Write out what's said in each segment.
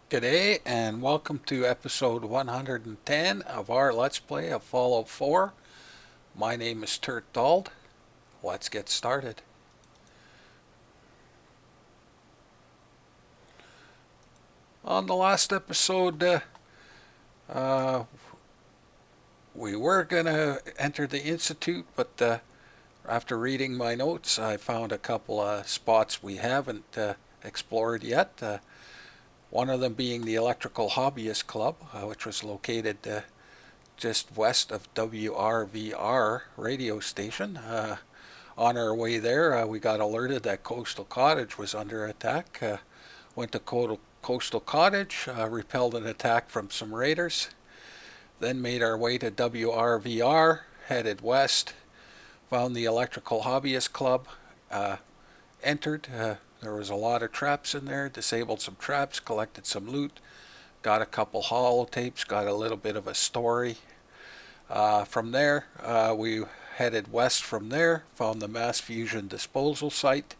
G'day and welcome to episode 110 of our Let's Play of Fallout 4. My name is Turt Dald. Let's get started. On the last episode, uh, we were going to enter the Institute, but after reading my notes, I found a couple of spots we haven't explored yet. One of them being the Electrical Hobbyist Club, which was located just west of WRVR radio station. On our way there, we got alerted that Coastal Cottage was under attack. Went to Coastal Cottage, repelled an attack from some raiders, then made our way to WRVR, headed west, found the Electrical Hobbyist Club, entered. There was a lot of traps in there, disabled some traps, collected some loot, got a couple holotapes, got a little bit of a story. From there, we headed west from there, found the mass fusion disposal site,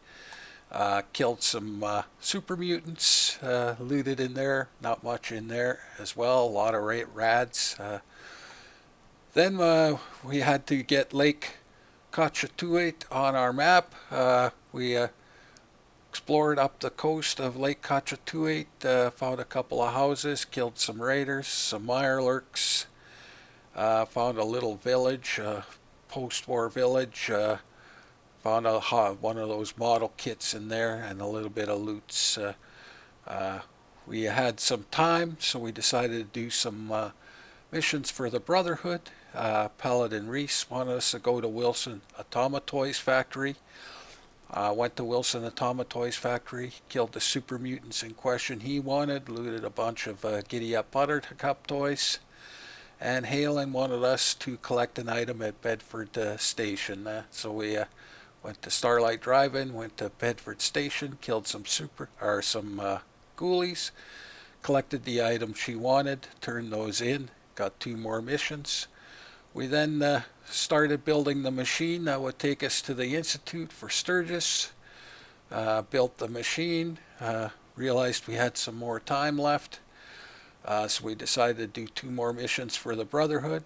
killed some super mutants, looted in there, not much in there as well, a lot of rads. Then we had to get Lake Cochituate on our map. We explored up the coast of Lake Cochituate, found a couple of houses, killed some raiders, some mirelurks, found a little village, post-war village, found one of those model kits in there and a little bit of loots. We had some time, so we decided to do some missions for the Brotherhood. Paladin Reese wanted us to go to Wilson Automatoys factory. Went to Wilson Automatoys factory, killed the super mutants in question he wanted, looted a bunch of Giddy Up Buttercup toys, and Halen wanted us to collect an item at Bedford Station. So we went to Starlight Drive-In, went to Bedford Station, killed some ghoulies, collected the item she wanted, turned those in, got 2 more missions. We then started building the machine that would take us to the Institute for Sturgis. Built the machine, realized we had some more time left, so we decided to do 2 more missions for the Brotherhood.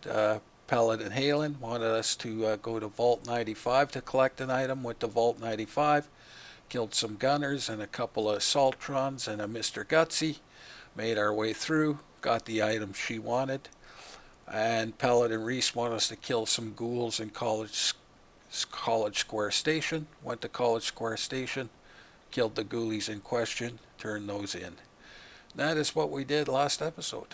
Paladin Halen wanted us to go to Vault 95 to collect an item. Went to Vault 95, killed some gunners and a couple of Assaultrons and a Mr. Gutsy. Made our way through, got the item she wanted. And Paladin Reese wanted us to kill some ghouls in College Square Station. Went to College Square Station, killed the ghoulies in question, turned those in. That is what we did last episode.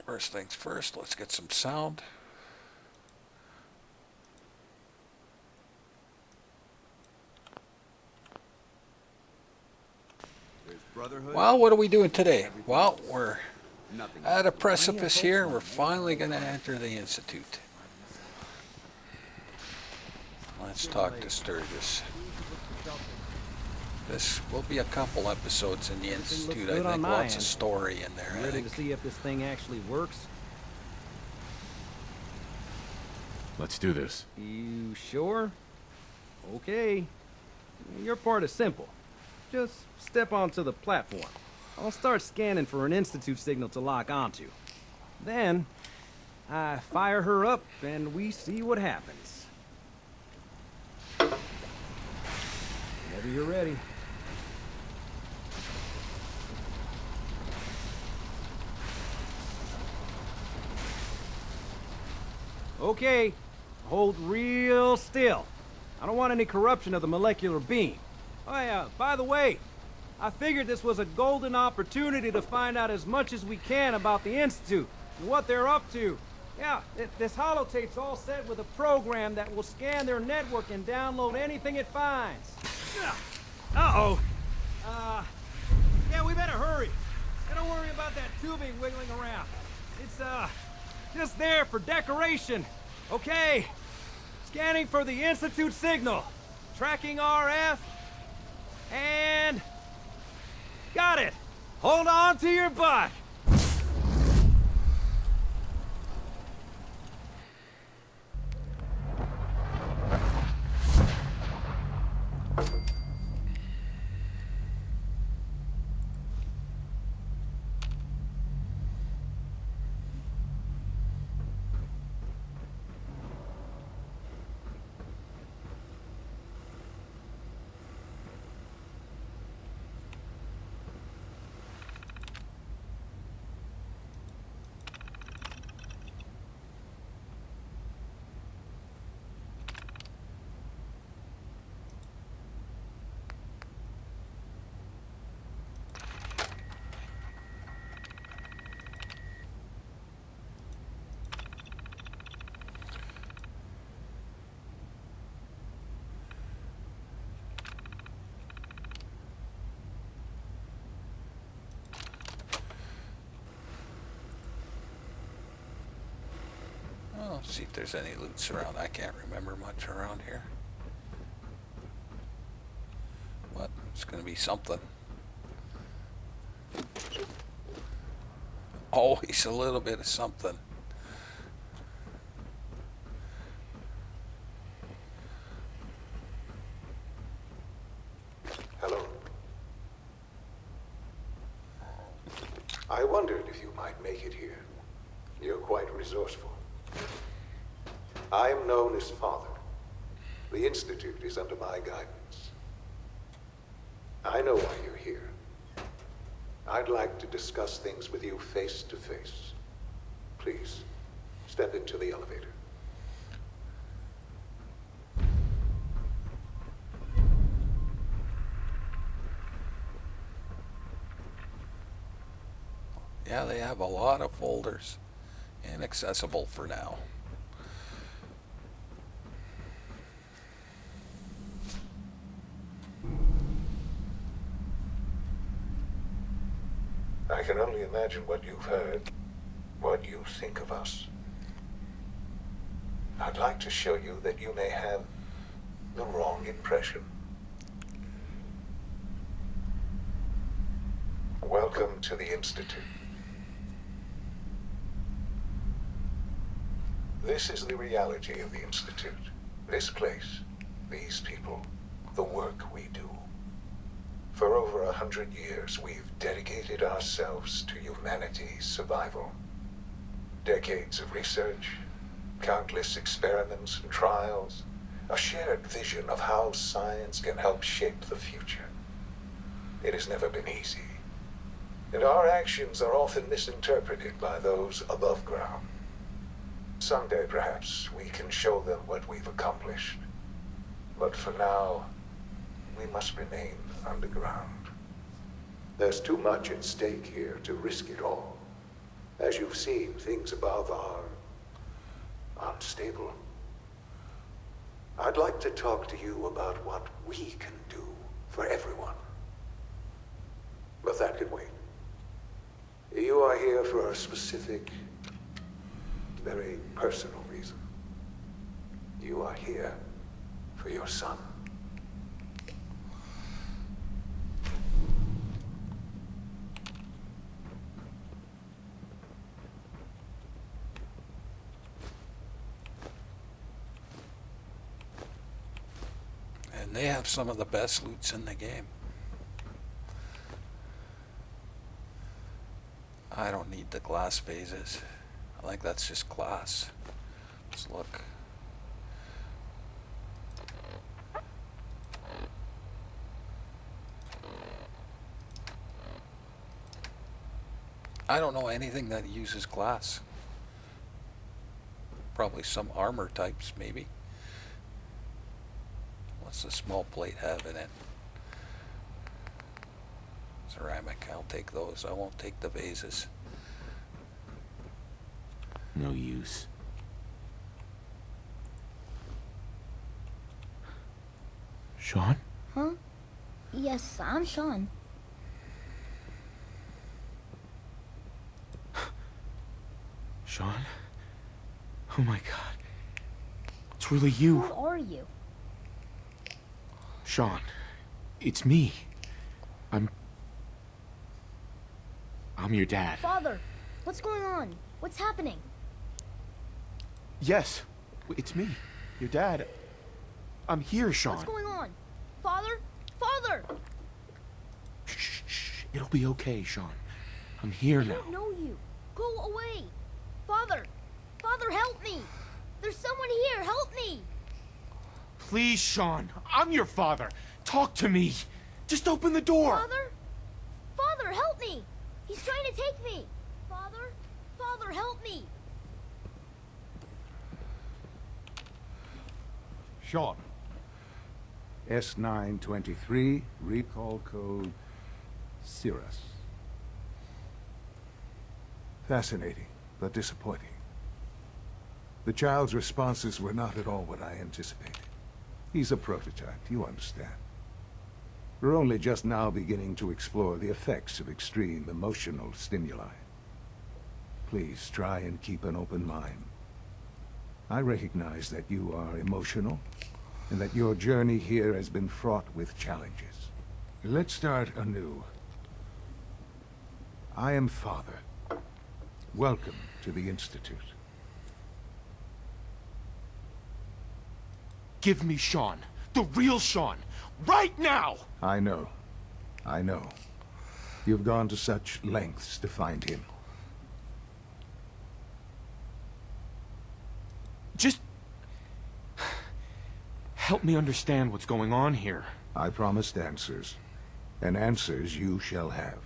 First things first, let's get some sound. Well, what are we doing today? Well, we're at a precipice here. We're finally going to enter the Institute. Let's talk to Sturgis. This will be a couple episodes in the Institute. I think lots of story in there. Ready to see if this thing actually works? Let's do this. You sure? Okay. Your part is simple. Just step onto the platform. I'll start scanning for an Institute signal to lock onto. Then, I fire her up and we see what happens. Whenever you're ready. Okay, hold real still. I don't want any corruption of the molecular beam. Oh yeah, by the way, I figured this was a golden opportunity to find out as much as we can about the Institute and what they're up to. Yeah, this holotape's all set with a program that will scan their network and download anything it finds. Uh-oh. Yeah, we better hurry. And don't worry about that tubing wiggling around. It's, just there for decoration. Okay. Scanning for the Institute signal. Tracking RF. And... got it! Hold on to your butt! Oh, see if there's any loots around. I can't remember much around here. What? It's gonna be something. Always a little bit of something. Hello. I wondered if you might make it here. You're quite resourceful. I'm known as Father. The Institute is under my guidance. I know why you're here. I'd like to discuss things with you face to face. Please, step into the elevator. Yeah, they have a lot of folders. Inaccessible for now. I can only imagine what you've heard, what you think of us. I'd like to show you that you may have the wrong impression. Welcome to the Institute. This is the reality of the Institute. This place, these people, the work we do. For over 100 years, we've dedicated ourselves to humanity's survival. Decades of research, countless experiments and trials, a shared vision of how science can help shape the future. It has never been easy, and our actions are often misinterpreted by those above ground. Someday, perhaps, we can show them what we've accomplished. But for now, we must remain underground. There's too much at stake here to risk it all. As you've seen, things above are unstable. I'd like to talk to you about what we can do for everyone. But that can wait. You are here for a specific, very personal reason. You are here for your son. And they have some of the best loots in the game. I don't need the glass phases. I think that's just glass. Let's look. I don't know anything that uses glass. Probably some armor types, maybe. What's the small plate have in it? Ceramic, I'll take those. I won't take the vases. No use. Sean? Huh? Yes, I'm Sean. Sean? Oh my god. It's really Who you. are you? Sean. It's me. I'm your dad. Father, what's going on? What's happening? Yes, it's me. Your dad. I'm here, Sean. What's going on? Father? Father! Shh. It'll be okay, Sean. I'm here I now. don't know you. Go away. Father! Father, help me! There's someone here. Help me! Please, Sean. I'm your father. Talk to me. Just open the door. Father? Father, help me! He's trying to take me! Father? Father, help me! Sean. S923, recall code Cirrus. Fascinating, but disappointing. The child's responses were not at all what I anticipated. He's a prototype, you understand. We're only just now beginning to explore the effects of extreme emotional stimuli. Please try and keep an open mind. I recognize that you are emotional, and that your journey here has been fraught with challenges. Let's start anew. I am Father. Welcome to the Institute. Give me Sean. The real Sean. Right now! I know. I know. You've gone to such lengths to find him. Just... help me understand what's going on here. I promised answers, and answers you shall have.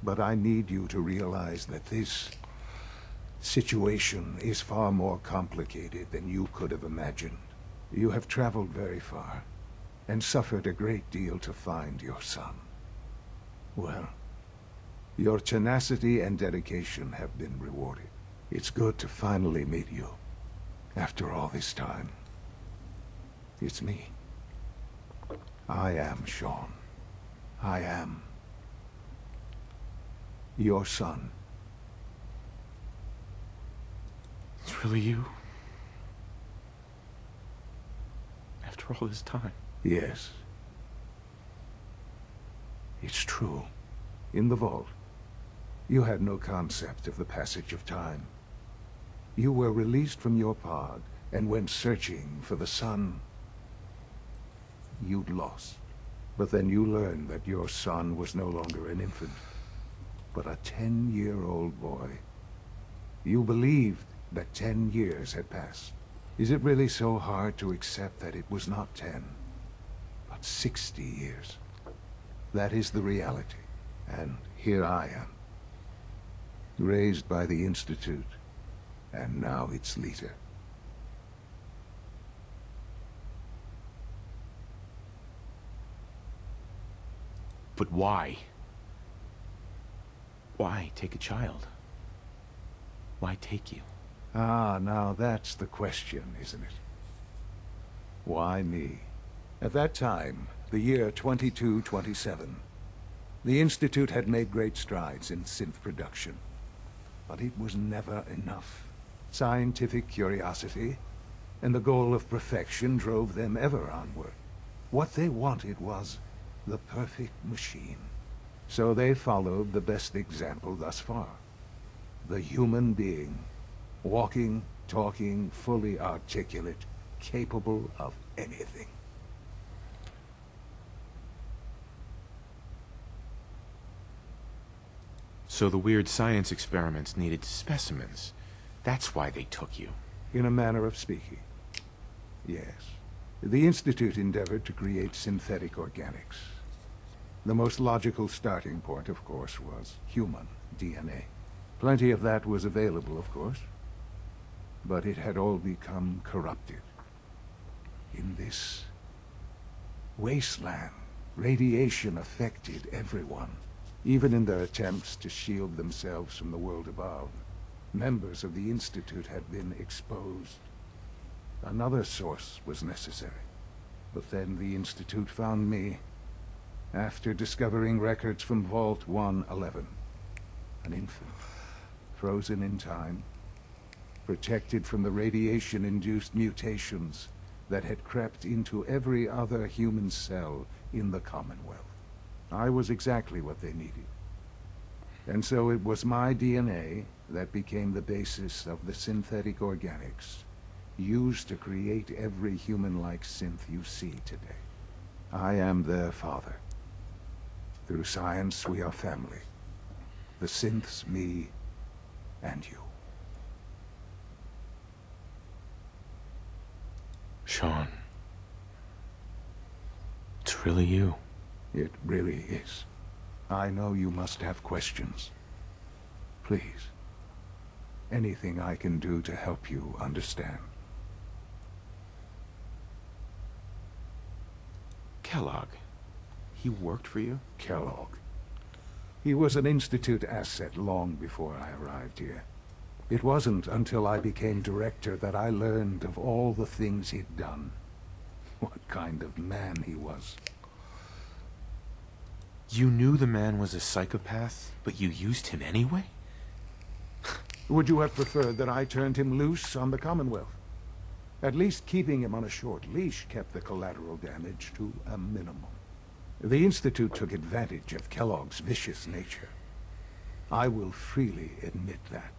But I need you to realize that this situation is far more complicated than you could have imagined. You have traveled very far, and suffered a great deal to find your son. Well, your tenacity and dedication have been rewarded. It's good to finally meet you, after all this time. It's me. I am Sean. I am your son. It's really you. After all this time. Yes. It's true. In the vault, you had no concept of the passage of time. You were released from your pod and went searching for the son you'd lost. But then you learned that your son was no longer an infant, but a 10-year-old boy. You believed that 10 years had passed. Is it really so hard to accept that it was not 10, but 60 years? That is the reality. And here I am, raised by the Institute, and now its leader. But why? Why take a child? Why take you? Ah, now that's the question, isn't it? Why me? At that time, the year 2227, the Institute had made great strides in synth production. But it was never enough. Scientific curiosity and the goal of perfection drove them ever onward. What they wanted was the perfect machine. So they followed the best example thus far. The human being. Walking, talking, fully articulate, capable of anything. So the weird science experiments needed specimens. That's why they took you. In a manner of speaking. Yes. The Institute endeavored to create synthetic organics. The most logical starting point, of course, was human DNA. Plenty of that was available, of course. But it had all become corrupted. In this wasteland, radiation affected everyone. Even in their attempts to shield themselves from the world above, members of the Institute had been exposed. Another source was necessary. But then the Institute found me, after discovering records from Vault 111. An infant, frozen in time, protected from the radiation-induced mutations that had crept into every other human cell in the Commonwealth. I was exactly what they needed. And so it was my DNA that became the basis of the synthetic organics used to create every human-like synth you see today. I am their father. Through science, we are family. The synths, me, and you. Sean. It's really you. It really is. I know you must have questions. Please. Anything I can do to help you understand. Kellogg. He worked for you? Kellogg. He was an Institute asset long before I arrived here. It wasn't until I became director that I learned of all the things he'd done. What kind of man he was. You knew the man was a psychopath, but you used him anyway? Would you have preferred that I turned him loose on the Commonwealth? At least keeping him on a short leash kept the collateral damage to a minimum. The Institute took advantage of Kellogg's vicious nature. I will freely admit that.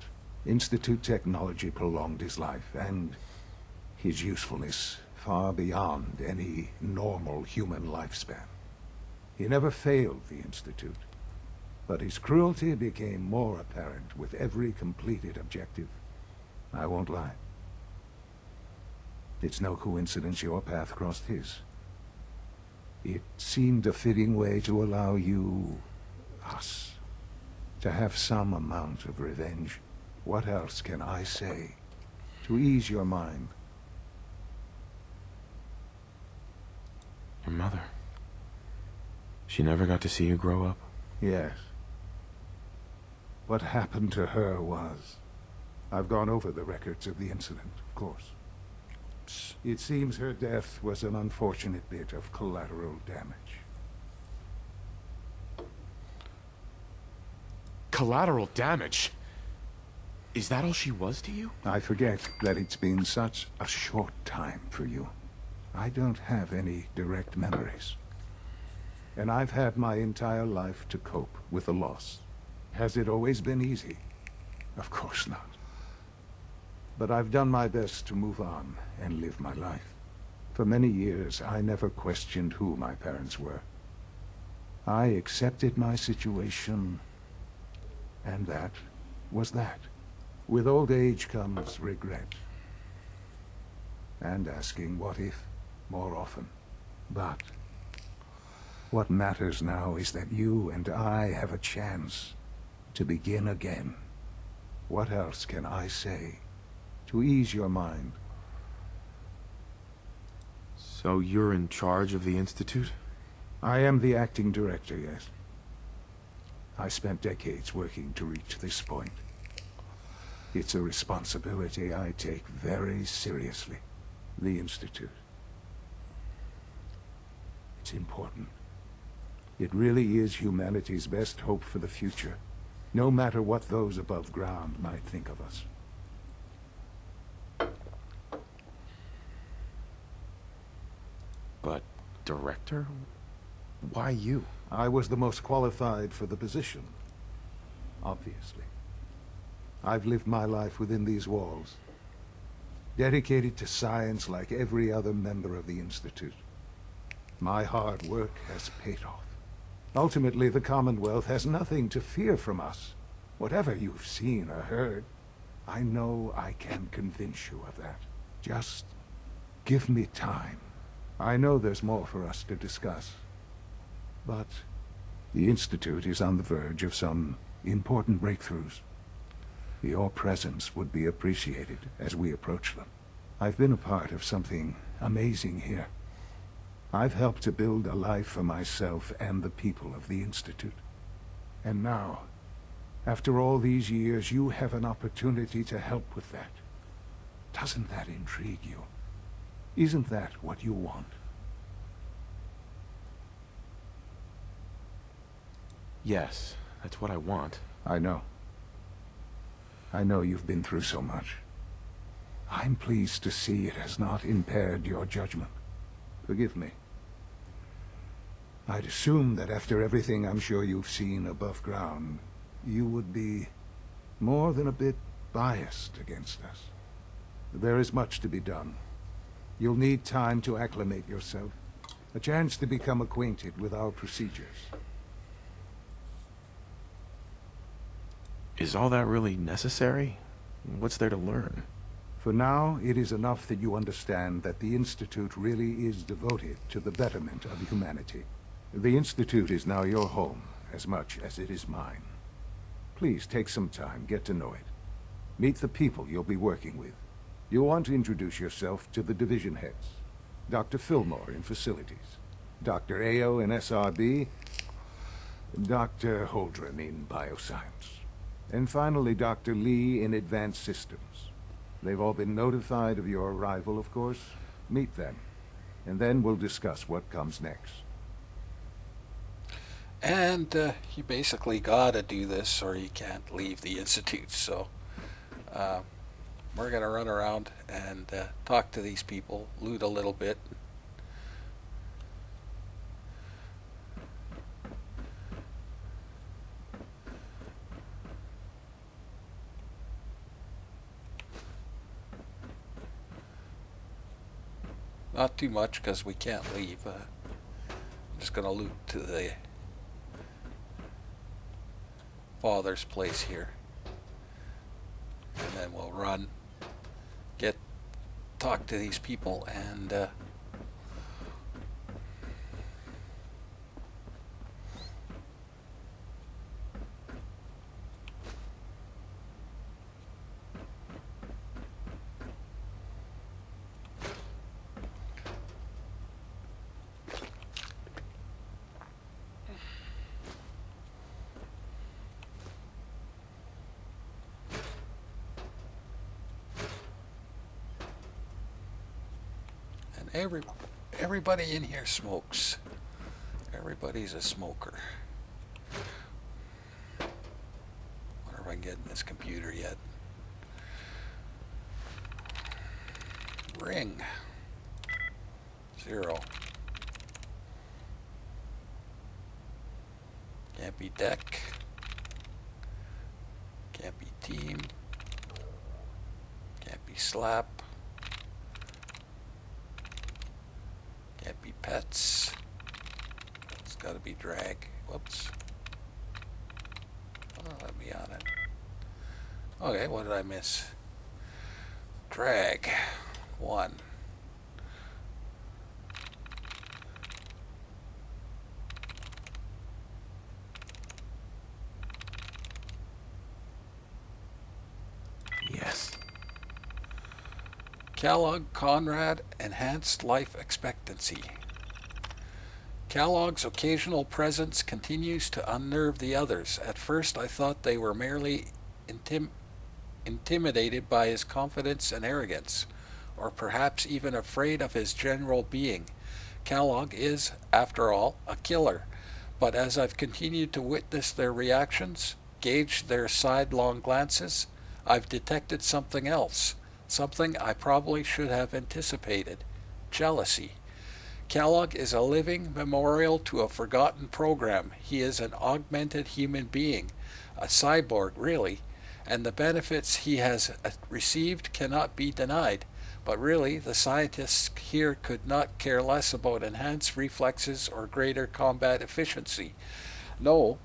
Institute technology prolonged his life, and his usefulness far beyond any normal human lifespan. He never failed the Institute, but his cruelty became more apparent with every completed objective. I won't lie. It's no coincidence your path crossed his. It seemed a fitting way to allow you, us, to have some amount of revenge. What else can I say to ease your mind? Your mother. She never got to see you grow up? Yes. What happened to her was... I've gone over the records of the incident, of course. It seems her death was an unfortunate bit of collateral damage. Collateral damage? Is that all she was to you? I forget that it's been such a short time for you. I don't have any direct memories. And I've had my entire life to cope with the loss. Has it always been easy? Of course not. But I've done my best to move on and live my life. For many years, I never questioned who my parents were. I accepted my situation, and that was that. With old age comes regret. And asking what if more often. But what matters now is that you and I have a chance to begin again. What else can I say to ease your mind? So you're in charge of the Institute? I am the acting director, yes. I spent decades working to reach this point. It's a responsibility I take very seriously. The Institute. It's important. It really is humanity's best hope for the future, no matter what those above ground might think of us. But, director? Why you? I was the most qualified for the position, obviously. I've lived my life within these walls, dedicated to science like every other member of the Institute. My hard work has paid off. Ultimately, the Commonwealth has nothing to fear from us. Whatever you've seen or heard, I know I can convince you of that. Just give me time. I know there's more for us to discuss. But the Institute is on the verge of some important breakthroughs. Your presence would be appreciated as we approach them. I've been a part of something amazing here. I've helped to build a life for myself and the people of the Institute. And now, after all these years, you have an opportunity to help with that. Doesn't that intrigue you? Isn't that what you want? Yes, that's what I want. I know. I know you've been through so much. I'm pleased to see it has not impaired your judgment. Forgive me. I'd assume that after everything I'm sure you've seen above ground, you would be more than a bit biased against us. There is much to be done. You'll need time to acclimate yourself, a chance to become acquainted with our procedures. Is all that really necessary? What's there to learn? For now, it is enough that you understand that the Institute really is devoted to the betterment of humanity. The Institute is now your home, as much as it is mine. Please take some time, get to know it. Meet the people you'll be working with. You'll want to introduce yourself to the division heads. Dr. Fillmore in Facilities, Dr. Ao in SRB, Dr. Holdren in Bioscience, and finally Dr. Lee in Advanced Systems. They've all been notified of your arrival, of course. Meet them, and then we'll discuss what comes next. And you basically gotta do this or you can't leave the Institute. So we're gonna run around and talk to these people, loot a little bit. Not too much because we can't leave. I'm just gonna loot to the father's place here, and then we'll run, talk to these people, and everybody in here smokes. Everybody's a smoker. Wonder if I can get in this computer yet. Ring. 0. Can't be deck. Can't be team. Can't be slap. Can't be pets. It's got to be drag. Whoops. Oh, let me on it. Okay, what did I miss? Drag. 1. Yes. Kellogg Conrad enhanced life expectancy. Kellogg's occasional presence continues to unnerve the others. At first I thought they were merely intimidated by his confidence and arrogance, or perhaps even afraid of his general being. Kellogg is, after all, a killer, but as I've continued to witness their reactions, gauge their sidelong glances, I've detected something else. Something I probably should have anticipated. Jealousy. Kellogg is a living memorial to a forgotten program. He is an augmented human being, a cyborg really, and the benefits he has received cannot be denied. But really, the scientists here could not care less about enhanced reflexes or greater combat efficiency. No,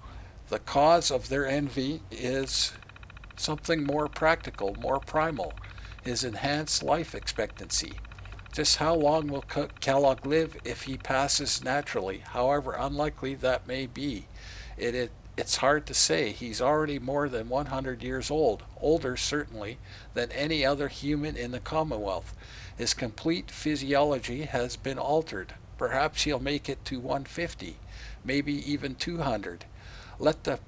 the cause of their envy is something more practical, more primal. His enhanced life expectancy. Just how long will Kellogg live if he passes naturally, however unlikely that may be? It's hard to say. He's already more than 100 years old, older certainly than any other human in the Commonwealth. His complete physiology has been altered. Perhaps he'll make it to 150, maybe even 200. Let the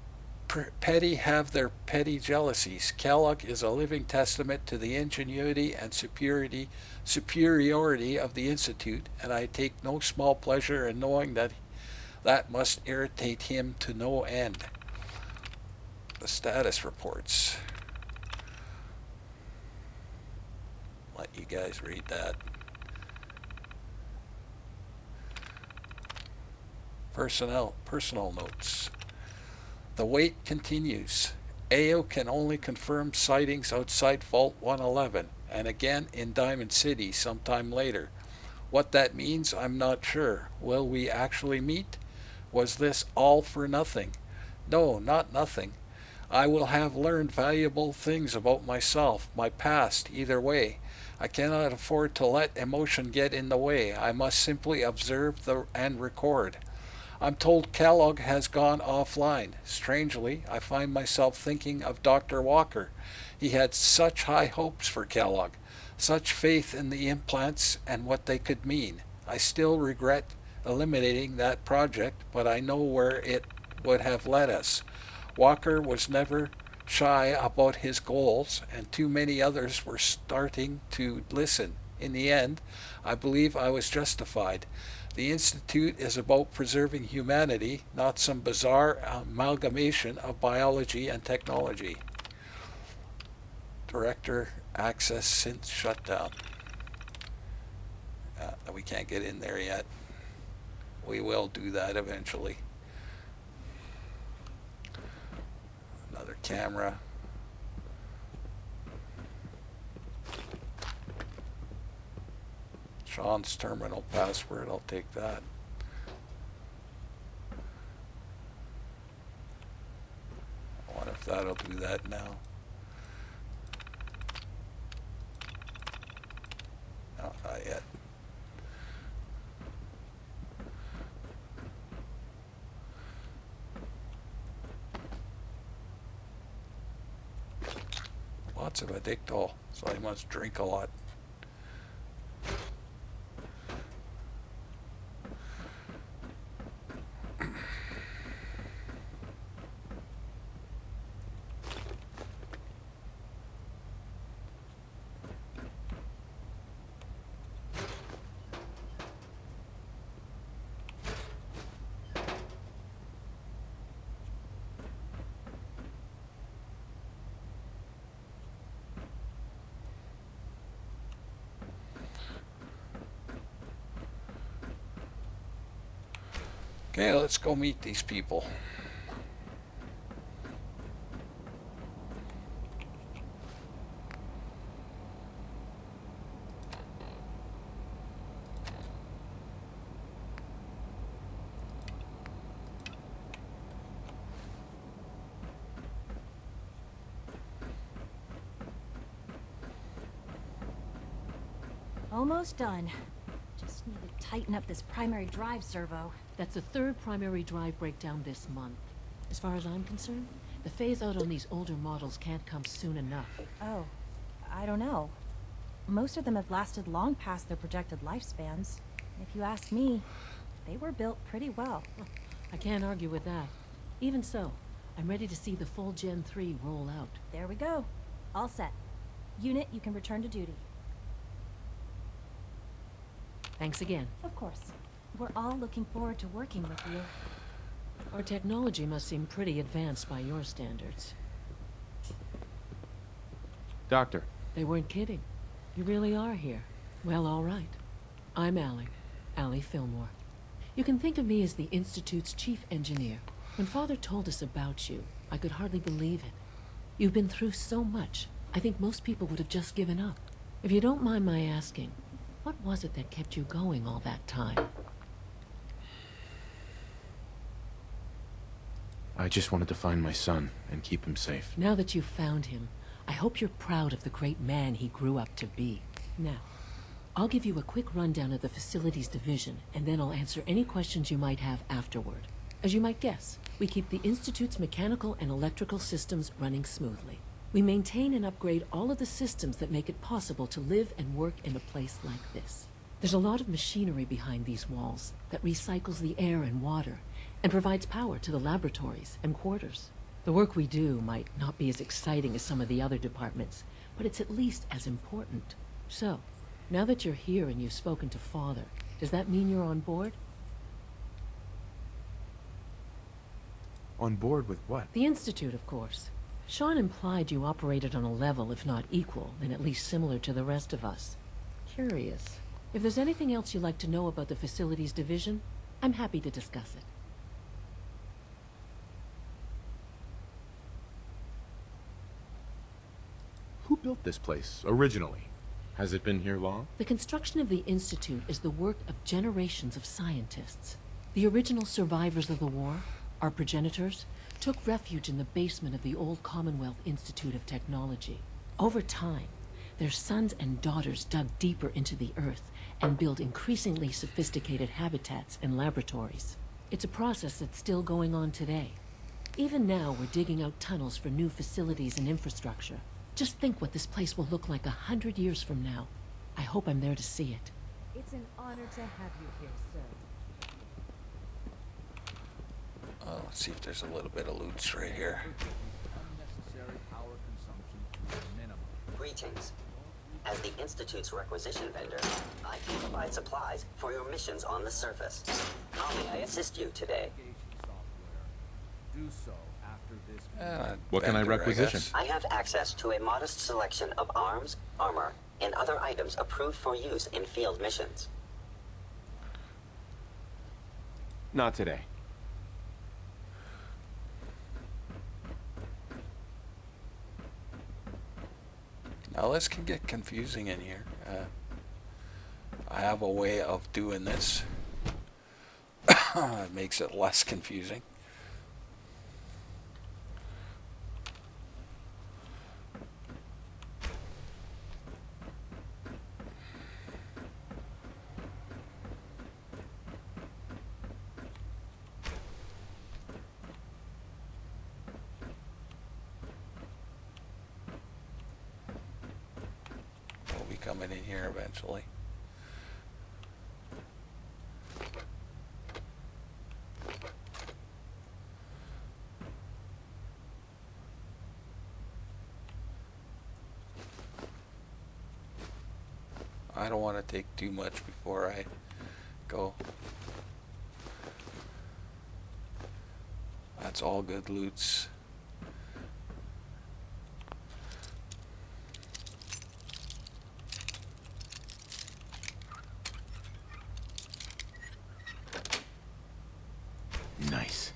petty have their petty jealousies. Kellogg is a living testament to the ingenuity and superiority of the Institute, and I take no small pleasure in knowing that must irritate him to no end. The status reports. let you guys read that. Personal notes. The wait continues. AO can only confirm sightings outside Vault 111 and again in Diamond City sometime later. What that means, I'm not sure. Will we actually meet? Was this all for nothing? No, not nothing. I will have learned valuable things about myself, my past, either way. I cannot afford to let emotion get in the way. I must simply observe and record. I'm told Kellogg has gone offline. Strangely, I find myself thinking of Dr. Walker. He had such high hopes for Kellogg, such faith in the implants and what they could mean. I still regret eliminating that project, but I know where it would have led us. Walker was never shy about his goals, and too many others were starting to listen. In the end, I believe I was justified. The Institute is about preserving humanity, not some bizarre amalgamation of biology and technology. Director access since shutdown. We can't get in there yet. We will do that eventually. Another camera. Sean's terminal password, I'll take that. I wonder if that'll do that now. No, not yet. Lots of addictol, so I must drink a lot. Okay, let's go meet these people. Almost done. Just need to tighten up this primary drive servo. That's the third primary drive breakdown this month. As far as I'm concerned, the phase-out on these older models can't come soon enough. Oh, I don't know. Most of them have lasted long past their projected lifespans. If you ask me, they were built pretty well. I can't argue with that. Even so, I'm ready to see the full Gen 3 roll out. There we go. All set. Unit, you can return to duty. Thanks again. Of course. We're all looking forward to working with you. Our technology must seem pretty advanced by your standards. Doctor. They weren't kidding. You really are here. Well, all right. I'm Allie Fillmore. You can think of me as the Institute's chief engineer. When Father told us about you, I could hardly believe it. You've been through so much, I think most people would have just given up. If you don't mind my asking, what was it that kept you going all that time? I just wanted to find my son and keep him safe. Now that you've found him, I hope you're proud of the great man he grew up to be. Now, I'll give you a quick rundown of the facilities division, and then I'll answer any questions you might have afterward. As you might guess, we keep the Institute's mechanical and electrical systems running smoothly. We maintain and upgrade all of the systems that make it possible to live and work in a place like this. There's a lot of machinery behind these walls that recycles the air and water and provides power to the laboratories and quarters. The work we do might not be as exciting as some of the other departments, but it's at least as important. So, now that you're here and you've spoken to Father, does that mean you're on board? On board with what? The Institute, of course. Sean implied you operated on a level, if not equal, then at least similar to the rest of us. Curious. If there's anything else you'd like to know about the facilities division, I'm happy to discuss it. Who built this place, originally? Has it been here long? The construction of the Institute is the work of generations of scientists. The original survivors of the war, our progenitors, took refuge in the basement of the old Commonwealth Institute of Technology. Over time, their sons and daughters dug deeper into the earth and built increasingly sophisticated habitats and laboratories. It's a process that's still going on today. Even now, we're digging out tunnels for new facilities and infrastructure. Just think what this place will look like 100 years from now. I hope I'm there to see it. It's an honor to have you here, sir. Let's see if there's a little bit of loot right here. Unnecessary power consumption to a minimum. Greetings. As the Institute's requisition vendor, I can provide supplies for your missions on the surface. How may I assist you today? Do so after this. What can I requisition? I have access to a modest selection of arms, armor, and other items approved for use in field missions. Not today. Now this can get confusing in here. I have a way of doing this. It makes it less confusing. We'll be coming in here eventually. I don't want to take too much before I go. That's all good loots. Nice.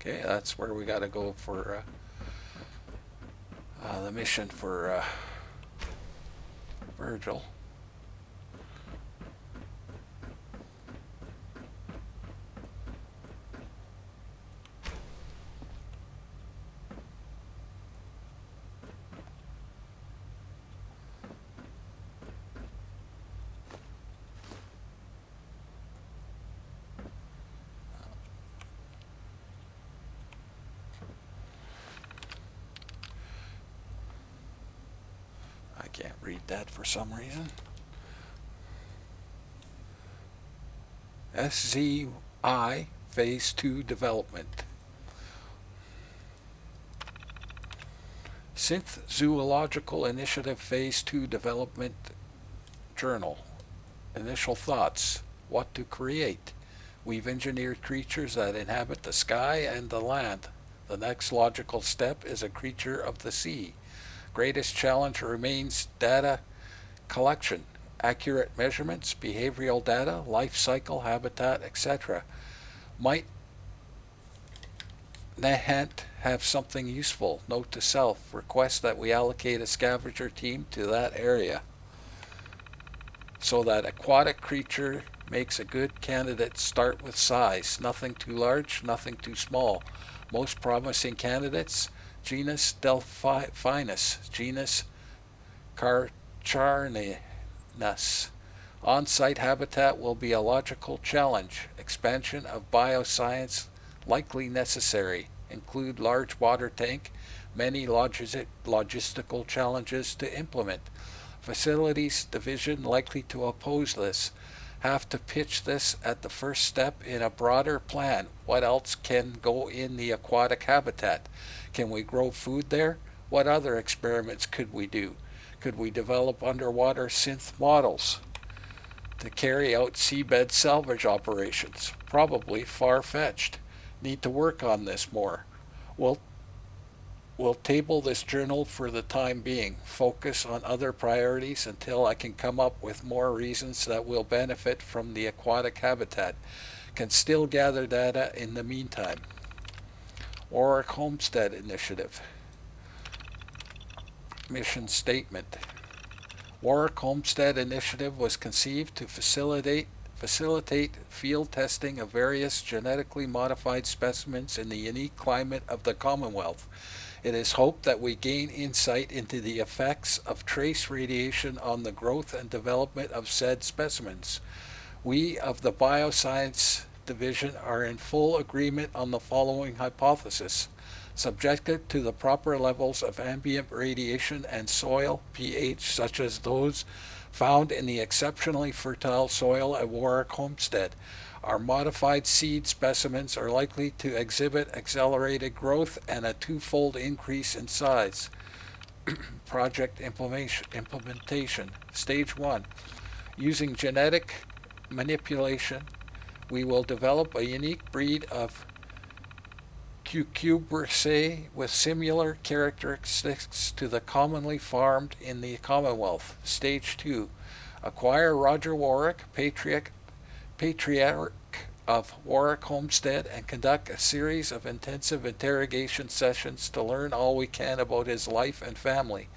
Okay, that's where we gotta go for the mission for Virgil. I can't read that for some reason. S.P.E.C.I.A.L Phase 2 Development. Synth Zoological Initiative Phase 2 Development Journal. Initial thoughts. What to create. We've engineered creatures that inhabit the sky and the land. The next logical step is a creature of the sea. Greatest challenge remains data collection, accurate measurements, behavioral data, life cycle, habitat, etc. Might Nahant have something useful? Note to self, request that we allocate a scavenger team to that area so that aquatic creature makes a good candidate. Start with size, nothing too large, nothing too small. Most promising candidates: genus Delphinus, genus Carcharnus, On-site habitat will be a logical challenge. Expansion of bioscience likely necessary. Include large water tank, many logistical challenges to implement. Facilities division likely to oppose this. Have to pitch this at the first step in a broader plan. What else can go in the aquatic habitat? Can we grow food there? What other experiments could we do? Could we develop underwater synth models to carry out seabed salvage operations? Probably far-fetched. Need to work on this more. We'll table this journal for the time being. Focus on other priorities until I can come up with more reasons that will benefit from the aquatic habitat. Can still gather data in the meantime. Warwick Homestead Initiative. Mission Statement. Warwick Homestead Initiative was conceived to facilitate field testing of various genetically modified specimens in the unique climate of the Commonwealth. It is hoped that we gain insight into the effects of trace radiation on the growth and development of said specimens. We of the Bioscience Division are in full agreement on the following hypothesis. Subjected to the proper levels of ambient radiation and soil pH such as those found in the exceptionally fertile soil at Warwick Homestead, our modified seed specimens are likely to exhibit accelerated growth and a twofold increase in size. Project implementation. Stage 1. Using genetic manipulation, we will develop a unique breed of cucurbitaceae with similar characteristics to the commonly farmed in the Commonwealth. Stage 2. Acquire Roger Warwick, patriarch of Warwick Homestead, and conduct a series of intensive interrogation sessions to learn all we can about his life and family.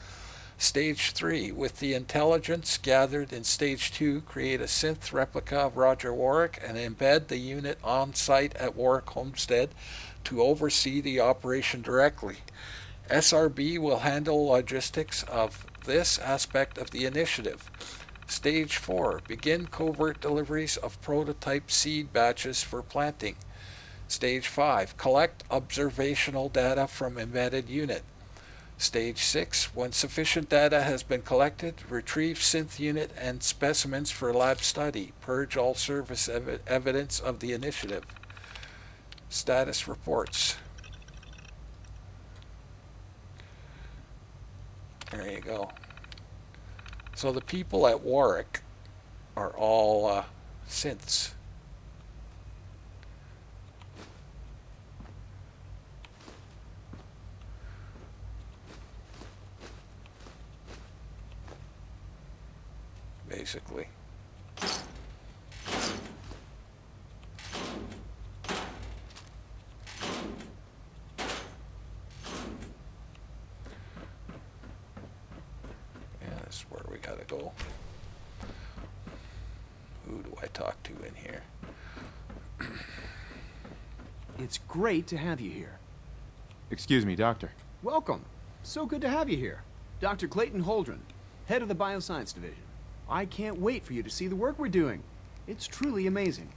Stage 3. With the intelligence gathered in Stage 2, create a synth replica of Roger Warwick and embed the unit on site at Warwick Homestead to oversee the operation directly. SRB will handle logistics of this aspect of the initiative. Stage 4. Begin covert deliveries of prototype seed batches for planting. Stage 5. Collect observational data from embedded unit. Stage 6. When sufficient data has been collected, retrieve synth unit and specimens for lab study. Purge all service evidence of the initiative. Status reports. There you go. So the people at Warwick are all synths. Basically. That's where we gotta go. Who do I talk to in here? It's great to have you here. Excuse me, Doctor. Welcome. So good to have you here. Dr. Clayton Holdren, head of the Bioscience Division. I can't wait for you to see the work we're doing. It's truly amazing.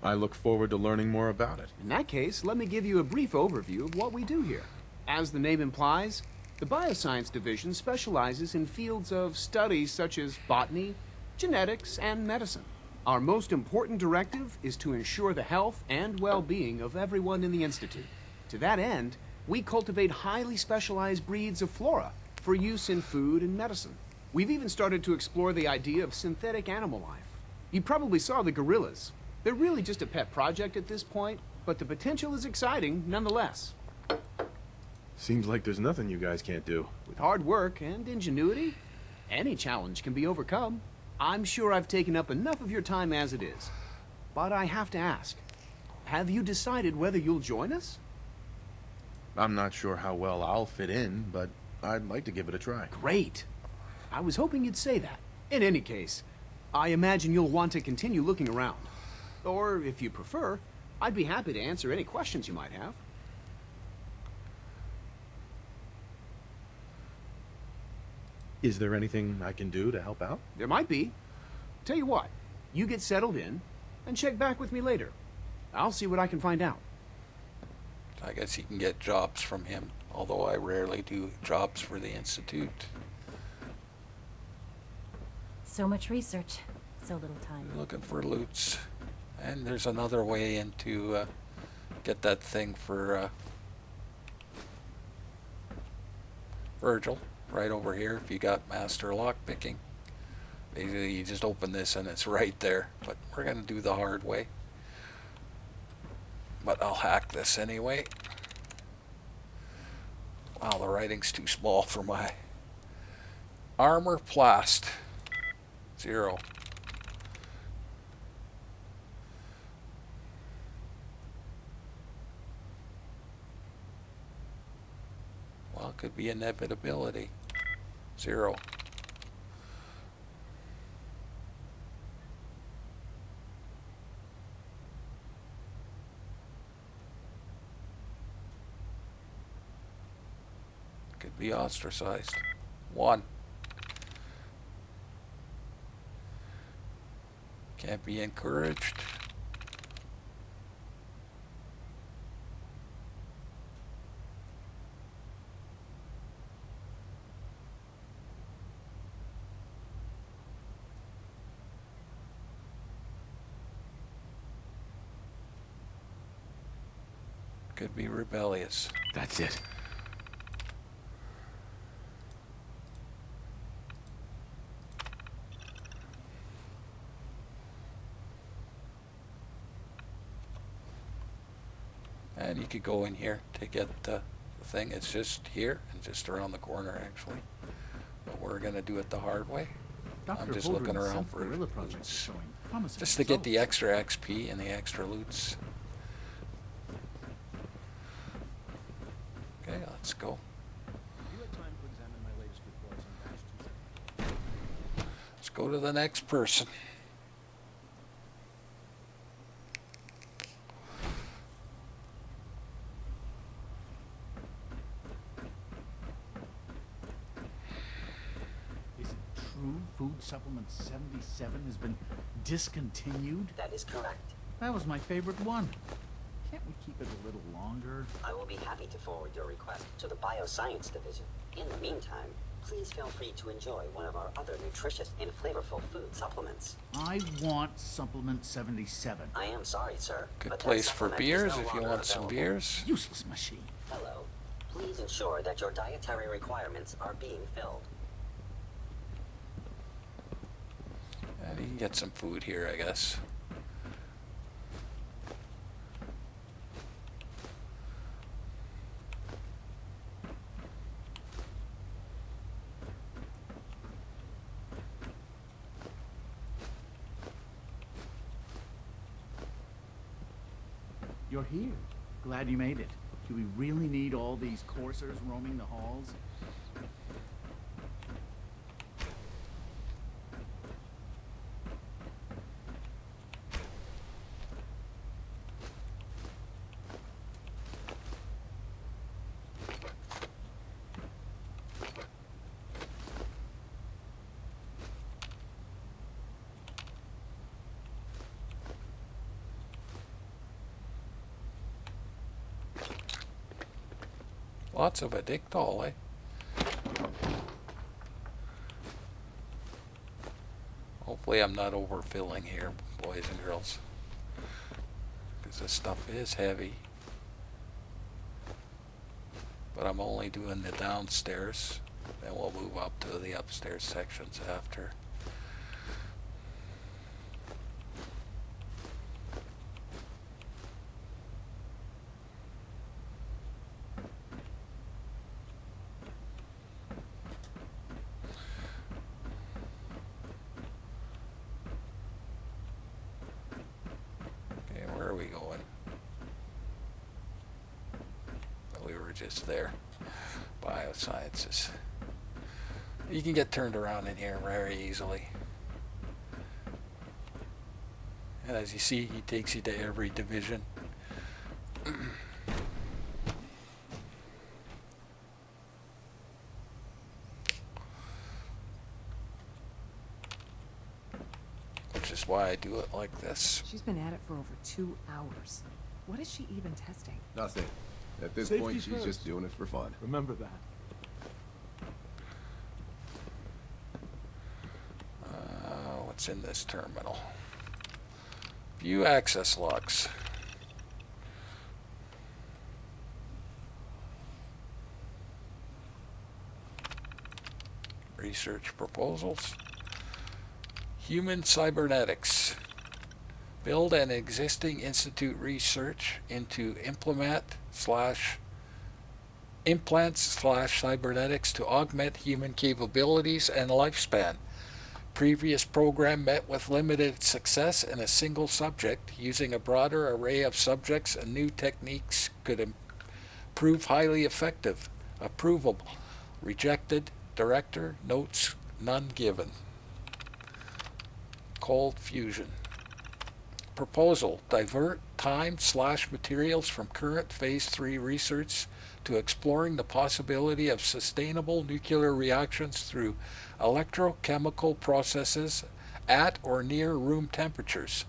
I look forward to learning more about it. In that case, let me give you a brief overview of what we do here. As the name implies, the Bioscience Division specializes in fields of studies such as botany, genetics, and medicine. Our most important directive is to ensure the health and well-being of everyone in the Institute. To that end, we cultivate highly specialized breeds of flora for use in food and medicine. We've even started to explore the idea of synthetic animal life. You probably saw the gorillas. They're really just a pet project at this point, but the potential is exciting nonetheless. Seems like there's nothing you guys can't do. With hard work and ingenuity, any challenge can be overcome. I'm sure I've taken up enough of your time as it is. But I have to ask, have you decided whether you'll join us? I'm not sure how well I'll fit in, but I'd like to give it a try. Great. I was hoping you'd say that. In any case, I imagine you'll want to continue looking around. Or, if you prefer, I'd be happy to answer any questions you might have. Is there anything I can do to help out? There might be. Tell you what, you get settled in, and check back with me later. I'll see what I can find out. I guess you can get jobs from him, although I rarely do jobs for the Institute. So much research, so little time. Looking for loots. And there's another way in to get that thing for Virgil, right over here, if you got master lockpicking. Basically, you just open this and it's right there. But we're going to do the hard way. But I'll hack this anyway. Wow, the writing's too small for my armor plast. 0. Well, it could be inevitability. 0. Could be ostracized. 1. Can't be encouraged. Could be rebellious. That's it. And you could go in here to get the thing. It's just here and just around the corner, actually. But we're going to do it the hard way. I'm just looking around for loots. Just to get the extra XP and the extra loots. Okay, let's go. Let's go to the next person. Food supplement 77 has been discontinued? That is correct. That was my favorite one. Can't we keep it a little longer? I will be happy to forward your request to the Bioscience Division. In the meantime, please feel free to enjoy one of our other nutritious and flavorful food supplements. I want supplement 77. I am sorry, sir. Good place for beers if you want some beers. Useless machine. Hello. Please ensure that your dietary requirements are being filled. And you can get some food here, I guess. You're here. Glad you made it. Do we really need all these coursers roaming the halls? Lots of addictol, eh? Hopefully I'm not overfilling here, boys and girls. Because this stuff is heavy. But I'm only doing the downstairs. Then we'll move up to the upstairs sections after. Where are we going? We were just there. Biosciences. You can get turned around in here very easily. And as you see, he takes you to every division. is why I do it like this. She's been at it for over 2 hours. What is she even testing? Nothing. At this Safety point, she's first. just doing it for fun. Remember that. What's in this terminal? View access logs. Research proposals. Human cybernetics. Build an existing institute research into implants/cybernetics to augment human capabilities and lifespan. Previous program met with limited success in a single subject. Using a broader array of subjects and new techniques could prove highly effective. Approvable. Rejected. Director. Notes. None given. Cold fusion. Proposal. Divert time/materials from current Phase 3 research to exploring the possibility of sustainable nuclear reactions through electrochemical processes at or near room temperatures.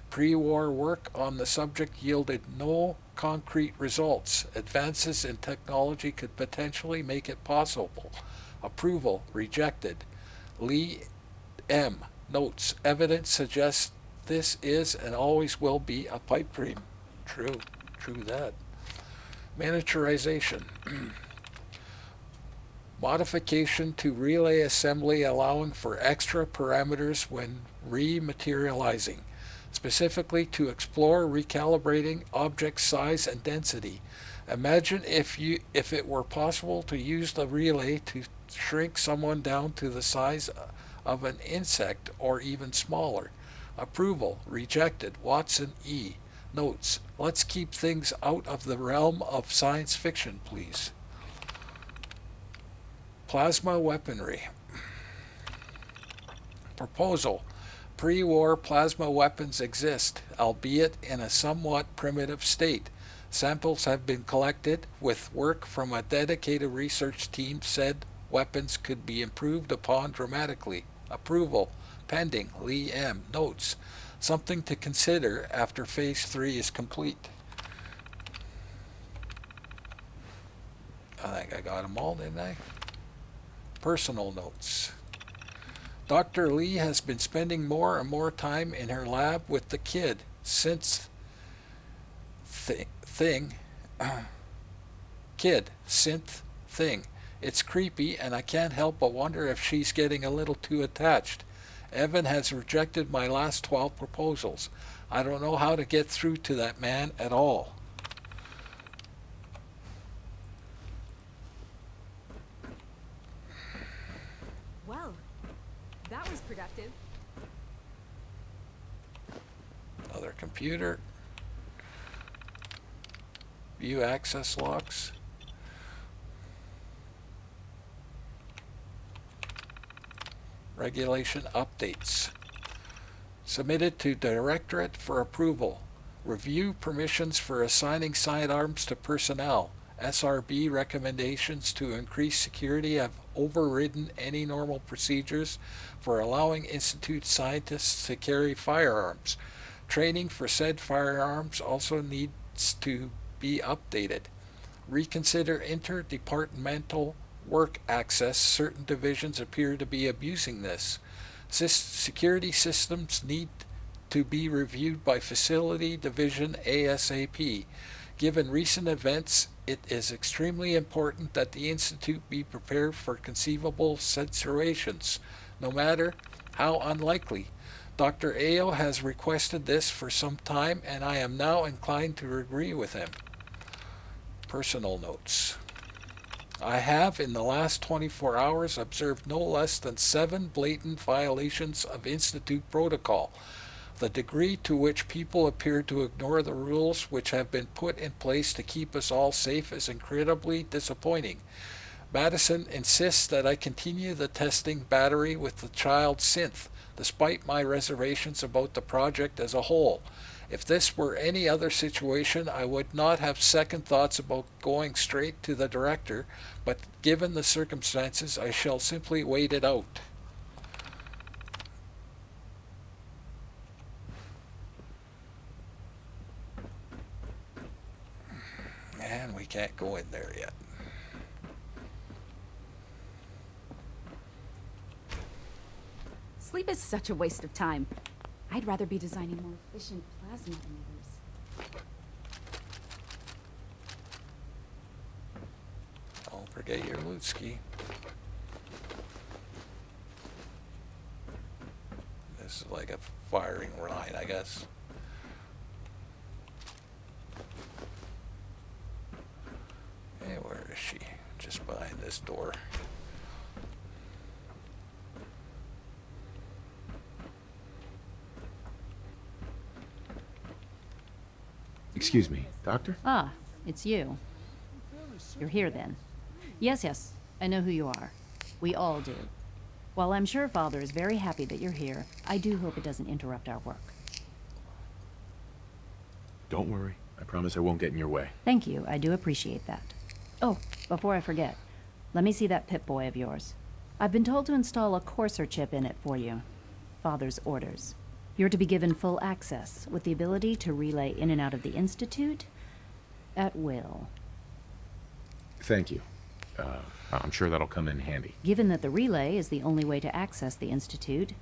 Pre-war work on the subject yielded no concrete results. Advances in technology could potentially make it possible. Approval. Rejected. Lee M. Notes. Evidence suggests this is and always will be a pipe dream. True that. Miniaturization. Modification to relay assembly allowing for extra parameters when rematerializing, specifically to explore recalibrating object size and density. Imagine if it were possible to use the relay to shrink someone down to the size of an insect or even smaller. Approval. Rejected. Watson E. Notes. Let's keep things out of the realm of science fiction, please. Plasma weaponry. Proposal. Pre-war plasma weapons exist, albeit in a somewhat primitive state. Samples have been collected. With work from a dedicated research team, said weapons could be improved upon dramatically. Approval. Pending. Lee M. Notes. Something to consider after Phase 3 is complete. I think I got them all, didn't I? Personal notes. Dr. Lee has been spending more and more time in her lab with the kid synth thing. It's creepy, and I can't help but wonder if she's getting a little too attached. Evan has rejected my last 12 proposals. I don't know how to get through to that man at all. Well, that was productive. Another computer. View access logs. Regulation updates. Submitted to Directorate for approval. Review permissions for assigning sidearms to personnel. SRB recommendations to increase security have overridden any normal procedures for allowing Institute scientists to carry firearms. Training for said firearms also needs to be updated. Reconsider interdepartmental work access. Certain divisions appear to be abusing this. Security systems need to be reviewed by Facility Division ASAP. Given recent events, it is extremely important that the Institute be prepared for conceivable situations, no matter how unlikely. Dr. A.O. has requested this for some time, and I am now inclined to agree with him. Personal notes. I have, in the last 24 hours, observed no less than 7 blatant violations of Institute protocol. The degree to which people appear to ignore the rules which have been put in place to keep us all safe is incredibly disappointing. Madison insists that I continue the testing battery with the child synth, despite my reservations about the project as a whole. If this were any other situation, I would not have second thoughts about going straight to the director, but given the circumstances, I shall simply wait it out. can't go in there yet. Sleep is such a waste of time. I'd rather be designing more efficient plasma emitters. Don't forget your loot ski. This is like a firing line, I guess. Hey, where is she? Just behind this door. Excuse me, Doctor? Ah, it's you. You're here then. Yes, I know who you are. We all do. While I'm sure Father is very happy that you're here, I do hope it doesn't interrupt our work. Don't worry. I promise I won't get in your way. Thank you, I do appreciate that. Oh, before I forget, let me see that Pip-Boy of yours. I've been told to install a courser chip in it for you. Father's orders. You're to be given full access, with the ability to relay in and out of the Institute at will. Thank you. I'm sure that'll come in handy. Given that the relay is the only way to access the Institute,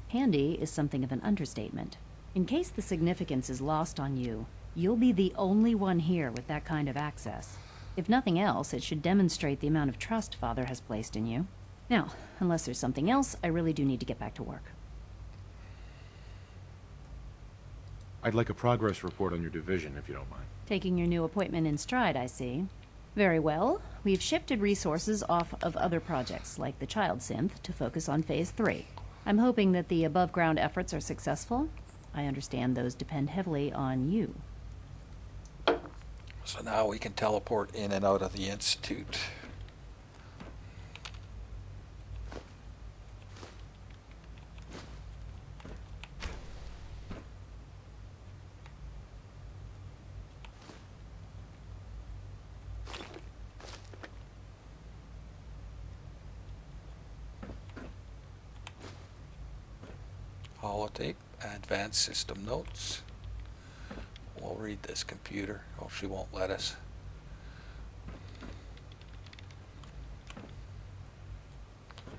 handy is something of an understatement. In case the significance is lost on you, you'll be the only one here with that kind of access. If nothing else, it should demonstrate the amount of trust Father has placed in you. Now, unless there's something else, I really do need to get back to work. I'd like a progress report on your division, if you don't mind. Taking your new appointment in stride, I see. Very well. We've shifted resources off of other projects, like the child synth, to focus on Phase 3. I'm hoping that the above-ground efforts are successful. I understand those depend heavily on you. So now we can teleport in and out of the Institute. Holotape, advanced system notes. We'll read this computer. Oh, she won't let us.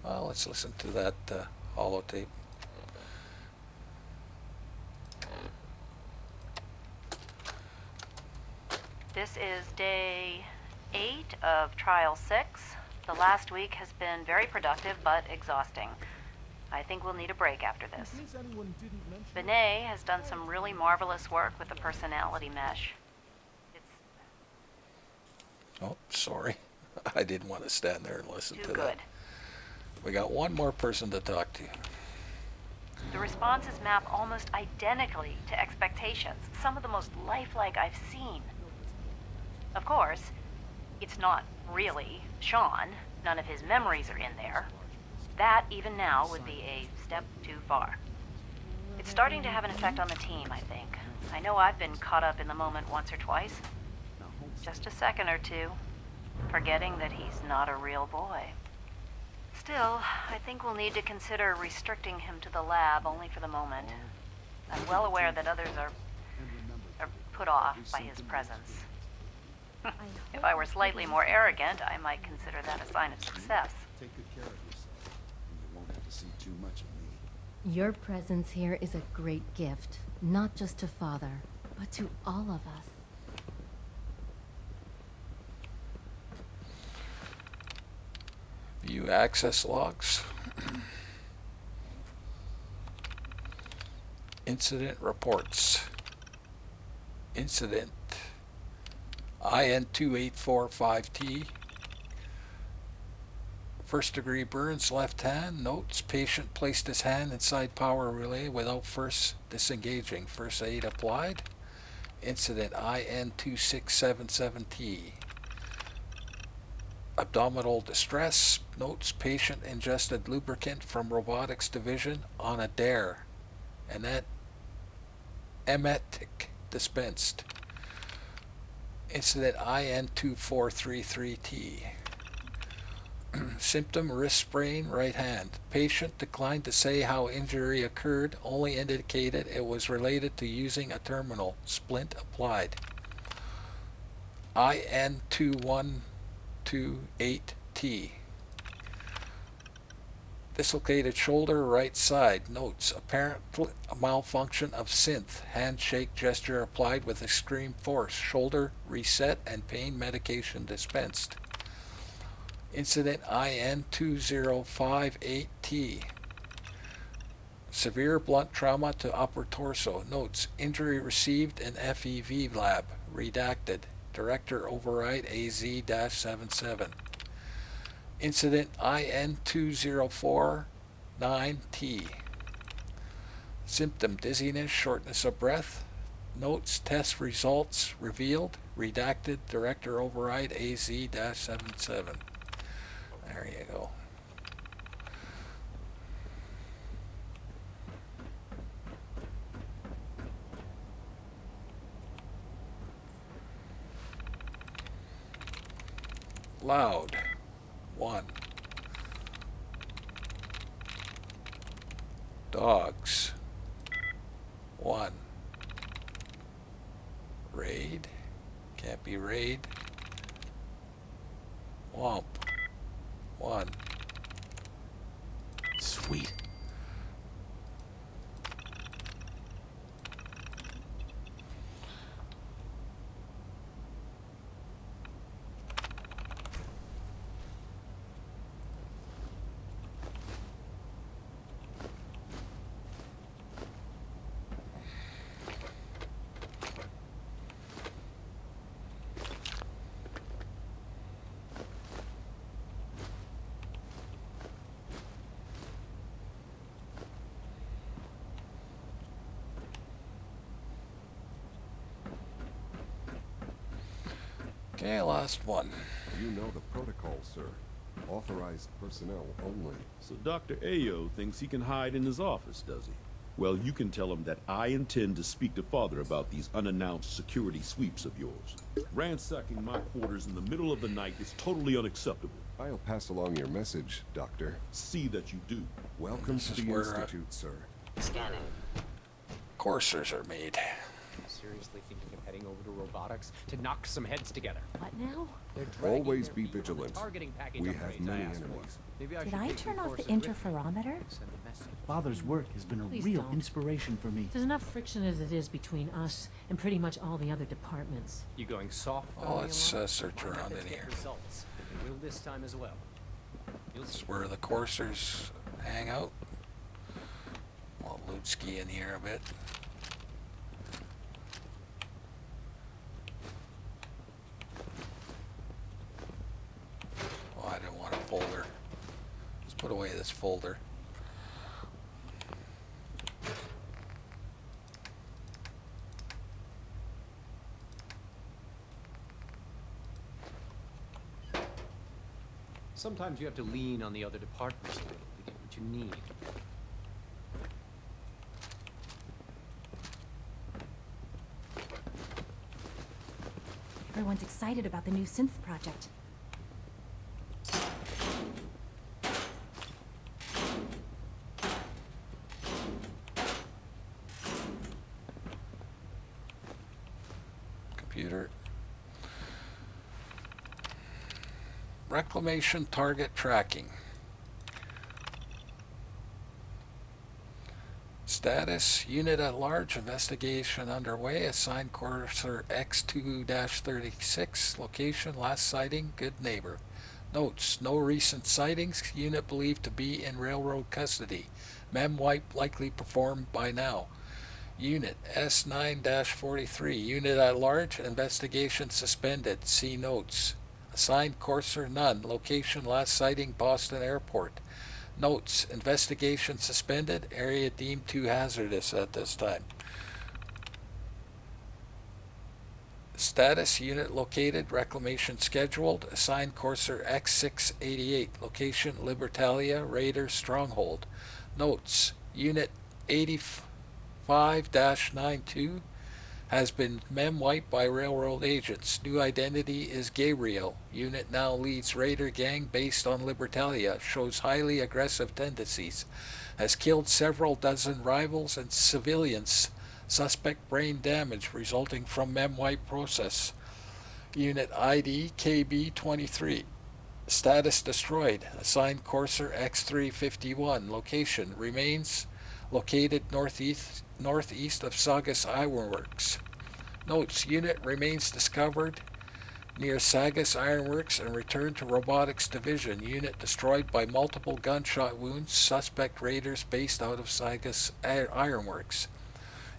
Well, let's listen to that holotape. This is day 8 of Trial 6. The last week has been very productive but exhausting. I think we'll need a break after this. Vinay has done some really marvelous work with the personality mesh. Oh, sorry. I didn't want to stand there and listen to Too that. good. We got one more person to talk to. The responses map almost identically to expectations, some of the most lifelike I've seen. Of course, it's not really Sean. None of his memories are in there. That, even now, would be a step too far. It's starting to have an effect on the team, I think. I know I've been caught up in the moment once or twice. Just a second or two, forgetting that he's not a real boy. Still, I think we'll need to consider restricting him to the lab only for the moment. I'm well aware that others are put off by his presence. If I were slightly more arrogant, I might consider that a sign of success. Take good care of yourself, and you won't have to see too much of me. Your presence here is a great gift, not just to Father, but to all of us. View access logs. Incident reports. Incident IN2845T. First degree burns, left hand. Notes, patient placed his hand inside power relay without first disengaging. First aid applied. Incident IN2677T. Abdominal distress. Notes, patient ingested lubricant from robotics division on a dare. And that emetic dispensed. Incident IN2433T. Symptom, wrist sprain, right hand. Patient declined to say how injury occurred, only indicated it was related to using a terminal. Splint applied. IN2128T. Dislocated shoulder, right side. Notes: apparent malfunction of synth. Handshake gesture applied with extreme force. Shoulder reset and pain medication dispensed. Incident IN2058T. Severe blunt trauma to upper torso. Notes: injury received in FEV lab. Redacted. Director override AZ-77. Incident IN2049T. Symptom: dizziness, shortness of breath. Notes: test results revealed. Redacted. Director override AZ-77. There you go. Loud. 1. Dogs. 1. Raid. Can't be raid. Womp. 1. Sweet. Okay, last one. You know the protocol, sir. Authorized personnel only. So Dr. Ayo thinks he can hide in his office, does he? Well, you can tell him that I intend to speak to Father about these unannounced security sweeps of yours. Ransacking my quarters in the middle of the night is totally unacceptable. I'll pass along your message, Doctor. See that you do. Welcome to the Institute, sir. Scanning. Coursers are made. Seriously thinking of heading over to robotics to knock some heads together. What now? Always be vigilant. We have many enemies. Did I turn off the interferometer? Father's work has been a Please real don't. inspiration for me. There's enough friction as it is between us and pretty much all the other departments. You going soft? Oh, let's search around in here. Results. And we will this time as well. This is where the coursers hang out. I'll loot ski in here a bit. Oh, I didn't want a folder. Let's put away this folder. Sometimes you have to lean on the other departments a little to get what you need. Everyone's excited about the new synth project. Computer. Reclamation target tracking. Status: unit at large, investigation underway. Assigned courser X2-36. Location: last sighting, good neighbor. Notes: no recent sightings. Unit believed to be in railroad custody. Mem wipe likely performed by now. Unit S9-43. Unit at large, investigation suspended. See notes. Assigned courser none. Location: last sighting, Boston Airport. Notes: investigation suspended. Area deemed too hazardous at this time. Status: unit located. Reclamation scheduled. Assigned courser X688. Location: Libertalia Raider Stronghold. Notes: unit 85-92 has been mem wiped by railroad agents. New identity is Gabriel. Unit now leads raider gang based on Libertalia. Shows highly aggressive tendencies. Has killed several dozen rivals and civilians. Suspect brain damage resulting from mem wipe process. Unit ID KB23. Status destroyed. Assigned Courser X351. Location remains located northeast of Saugus Ironworks. Notes: unit remains discovered near Saugus Ironworks and returned to Robotics Division. Unit destroyed by multiple gunshot wounds. Suspect raiders based out of Saugus Ironworks.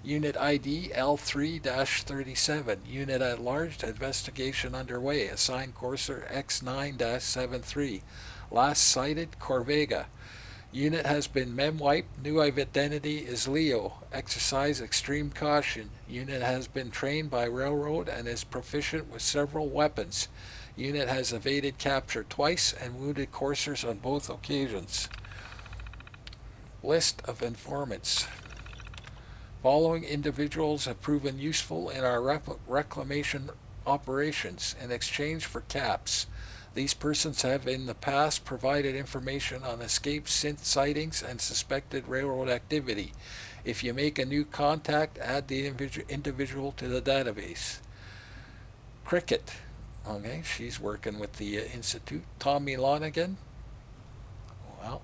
Unit ID L3-37. Unit at large. Investigation underway. Assigned Courser X9-73. Last sighted Corvega. Unit has been mem-wiped. New identity is Leo. Exercise extreme caution. Unit has been trained by railroad and is proficient with several weapons. Unit has evaded capture twice and wounded coursers on both occasions. List of informants. Following individuals have proven useful in our reclamation operations in exchange for caps. These persons have in the past provided information on escaped synth sightings and suspected railroad activity. If you make a new contact, add the individual to the database. Cricket. Okay, she's working with the Institute. Tommy Lonigan. Well.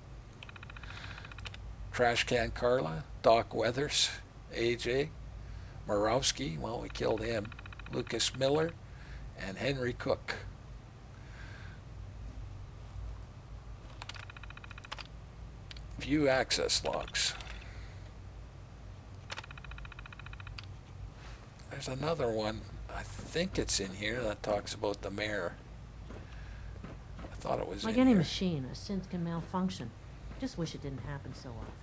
Trash Can Carla. Doc Weathers. AJ. Morawski. Well, we killed him. Lucas Miller. And Henry Cook. View access logs. There's another one, I think it's in here, that talks about the mayor. I thought it was like in any here. machine, a synth can malfunction. Just wish it didn't happen so often.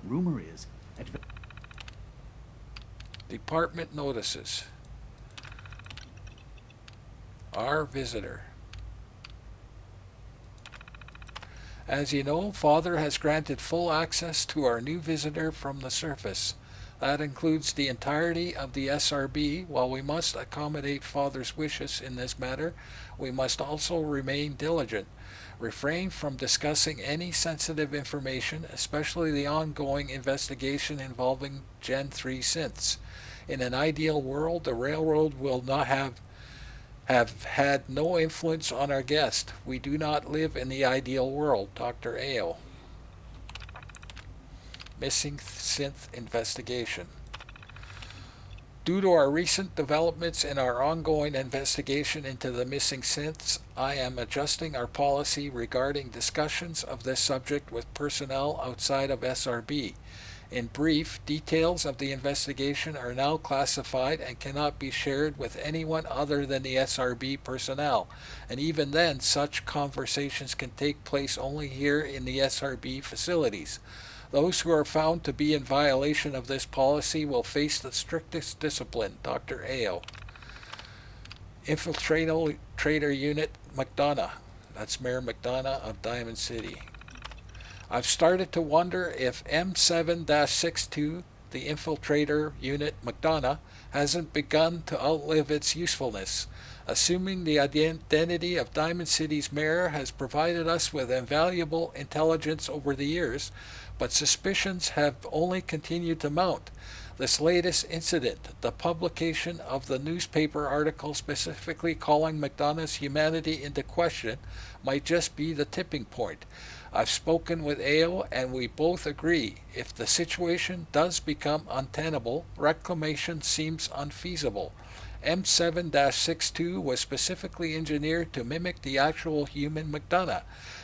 Rumor is... Department notices. Our visitor. As you know, Father has granted full access to our new visitor from the surface. That includes the entirety of the SRB. While we must accommodate Father's wishes in this matter, we must also remain diligent. Refrain from discussing any sensitive information, especially the ongoing investigation involving Gen 3 synths. In an ideal world, the railroad will not have had no influence on our guest. We do not live in the ideal world. Dr. A.O. Missing synth investigation. Due to our recent developments in our ongoing investigation into the missing synths, I am adjusting our policy regarding discussions of this subject with personnel outside of SRB. In brief, details of the investigation are now classified and cannot be shared with anyone other than the SRB personnel, and even then such conversations can take place only here in the SRB facilities. Those who are found to be in violation of this policy will face the strictest discipline. Dr. A.O. Infiltrator Unit McDonough. That's Mayor McDonough of Diamond City. I've started to wonder if M7-62, the Infiltrator Unit McDonough, hasn't begun to outlive its usefulness. Assuming the identity of Diamond City's mayor has provided us with invaluable intelligence over the years, but suspicions have only continued to mount. This latest incident, the publication of the newspaper article specifically calling McDonough's humanity into question, might just be the tipping point. I've spoken with AO and we both agree if the situation does become untenable, reclamation seems unfeasible. M7-62 was specifically engineered to mimic the actual human McDonough.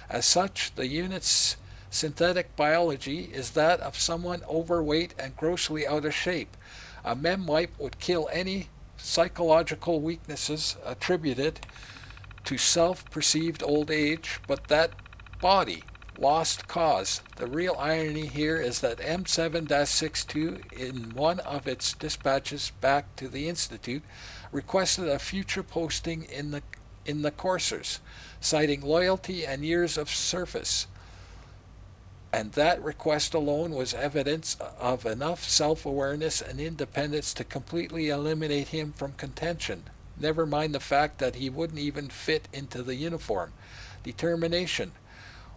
As such, the unit's synthetic biology is that of someone overweight and grossly out of shape. A mem-wipe would kill any psychological weaknesses attributed to self-perceived old age, but that body, lost cause. The real irony here is that M7-62, in one of its dispatches back to the Institute, requested a future posting in the coursers, citing loyalty and years of service. And that request alone was evidence of enough self-awareness and independence to completely eliminate him from contention. Never mind the fact that he wouldn't even fit into the uniform. Determination.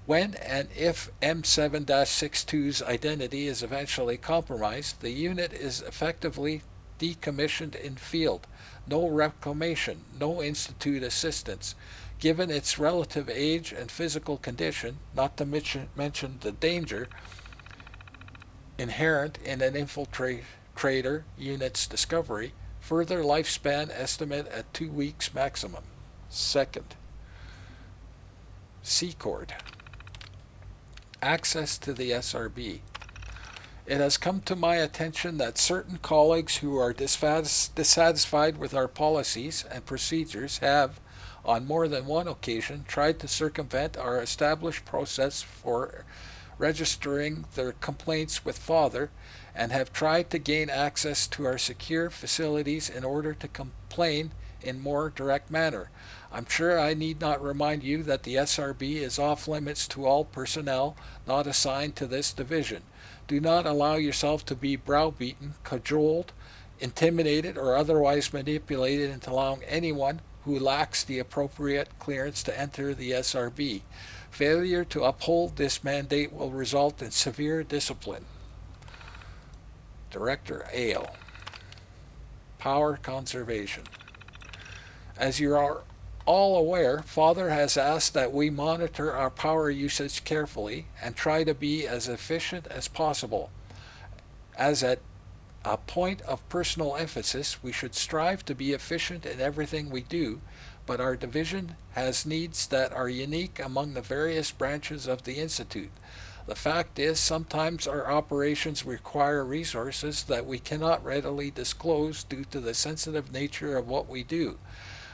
When and if M7-62's identity is eventually compromised, the unit is effectively decommissioned in field. No reclamation, no institute assistance. Given its relative age and physical condition, not to mention the danger inherent in an infiltrator unit's discovery, further lifespan estimate at 2 weeks maximum. Second, S.P.E.C.I.A.L. Access to the SRB. It has come to my attention that certain colleagues who are dissatisfied with our policies and procedures have, on more than one occasion, tried to circumvent our established process for registering their complaints with Father, and have tried to gain access to our secure facilities in order to complain in more direct manner. I'm sure I need not remind you that the SRB is off limits to all personnel not assigned to this division. Do not allow yourself to be browbeaten, cajoled, intimidated, or otherwise manipulated into allowing anyone who lacks the appropriate clearance to enter the SRB. Failure to uphold this mandate will result in severe discipline. Director A.L. Power conservation. As you are all aware, Father has asked that we monitor our power usage carefully and try to be as efficient as possible. As at a point of personal emphasis, we should strive to be efficient in everything we do, but our division has needs that are unique among the various branches of the Institute. The fact is, sometimes our operations require resources that we cannot readily disclose due to the sensitive nature of what we do.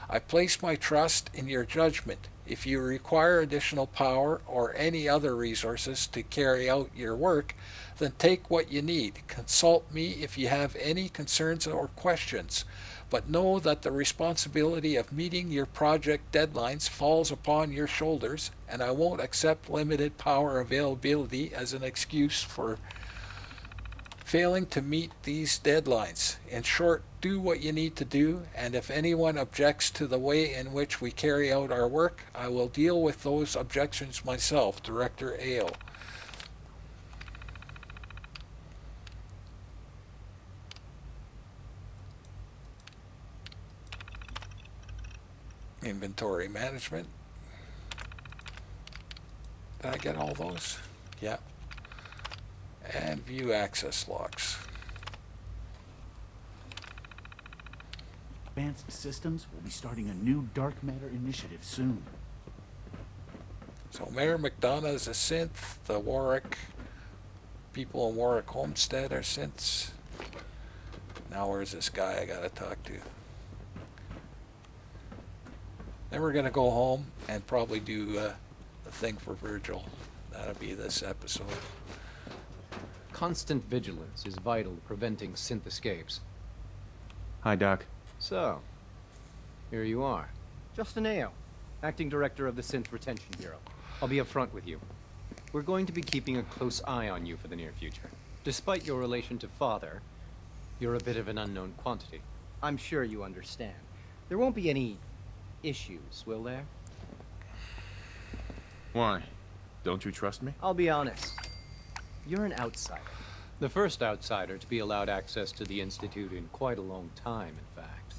I place my trust in your judgment. If you require additional power or any other resources to carry out your work, then take what you need. Consult me if you have any concerns or questions. But know that the responsibility of meeting your project deadlines falls upon your shoulders, and I won't accept limited power availability as an excuse for failing to meet these deadlines. In short, do what you need to do, and if anyone objects to the way in which we carry out our work, I will deal with those objections myself. Director A.L. Inventory management. Did I get all those? Yeah. And view access logs. Advanced Systems will be starting a new dark matter initiative soon. So Mayor McDonough is a synth. The Warwick people in Warwick Homestead are synths. Now where's this guy I gotta talk to? Then we're going to go home and probably do the thing for Virgil. That'll be this episode. Constant vigilance is vital to preventing synth escapes. Hi, Doc. So, here you are. Justin A.O., Acting Director of the Synth Retention Bureau. I'll be upfront with you. We're going to be keeping a close eye on you for the near future. Despite your relation to Father, you're a bit of an unknown quantity. I'm sure you understand. There won't be any issues, will there? Why? Don't you trust me? I'll be honest. You're an outsider. The first outsider to be allowed access to the Institute in quite a long time, in fact.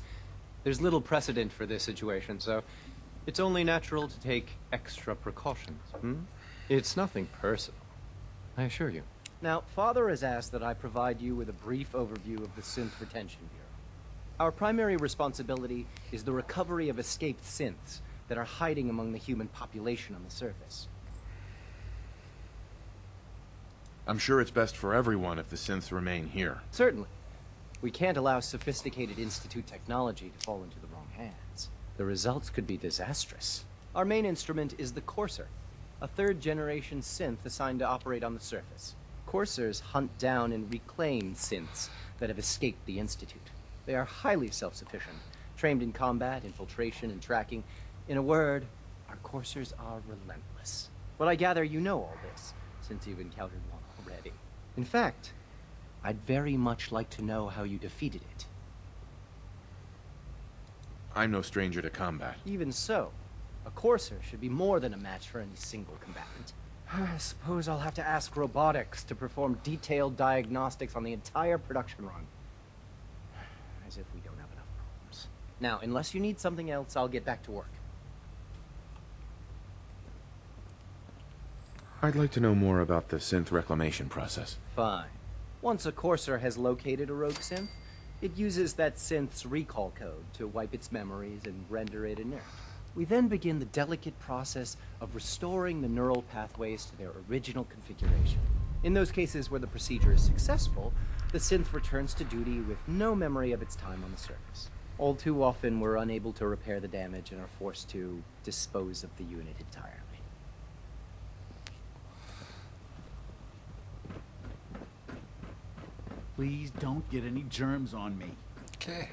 There's little precedent for this situation, so it's only natural to take extra precautions. It's nothing personal, I assure you. Now, Father has asked that I provide you with a brief overview of the Synth Retention Bureau. Our primary responsibility is the recovery of escaped synths that are hiding among the human population on the surface. I'm sure it's best for everyone if the synths remain here. Certainly. We can't allow sophisticated Institute technology to fall into the wrong hands. The results could be disastrous. Our main instrument is the Courser, a third-generation synth assigned to operate on the surface. Coursers hunt down and reclaim synths that have escaped the Institute. They are highly self-sufficient, trained in combat, infiltration, and tracking. In a word, our coursers are relentless. But I gather you know all this, since you've encountered one already. In fact, I'd very much like to know how you defeated it. I'm no stranger to combat. Even so, a courser should be more than a match for any single combatant. I suppose I'll have to ask robotics to perform detailed diagnostics on the entire production run. as if we don't have enough problems. Now, unless you need something else, I'll get back to work. I'd like to know more about the synth reclamation process. Fine. Once a courser has located a rogue synth, it uses that synth's recall code to wipe its memories and render it inert. We then begin the delicate process of restoring the neural pathways to their original configuration. In those cases where the procedure is successful, the synth returns to duty with no memory of its time on the surface. All too often, we're unable to repair the damage and are forced to dispose of the unit entirely. Please don't get any germs on me. Okay.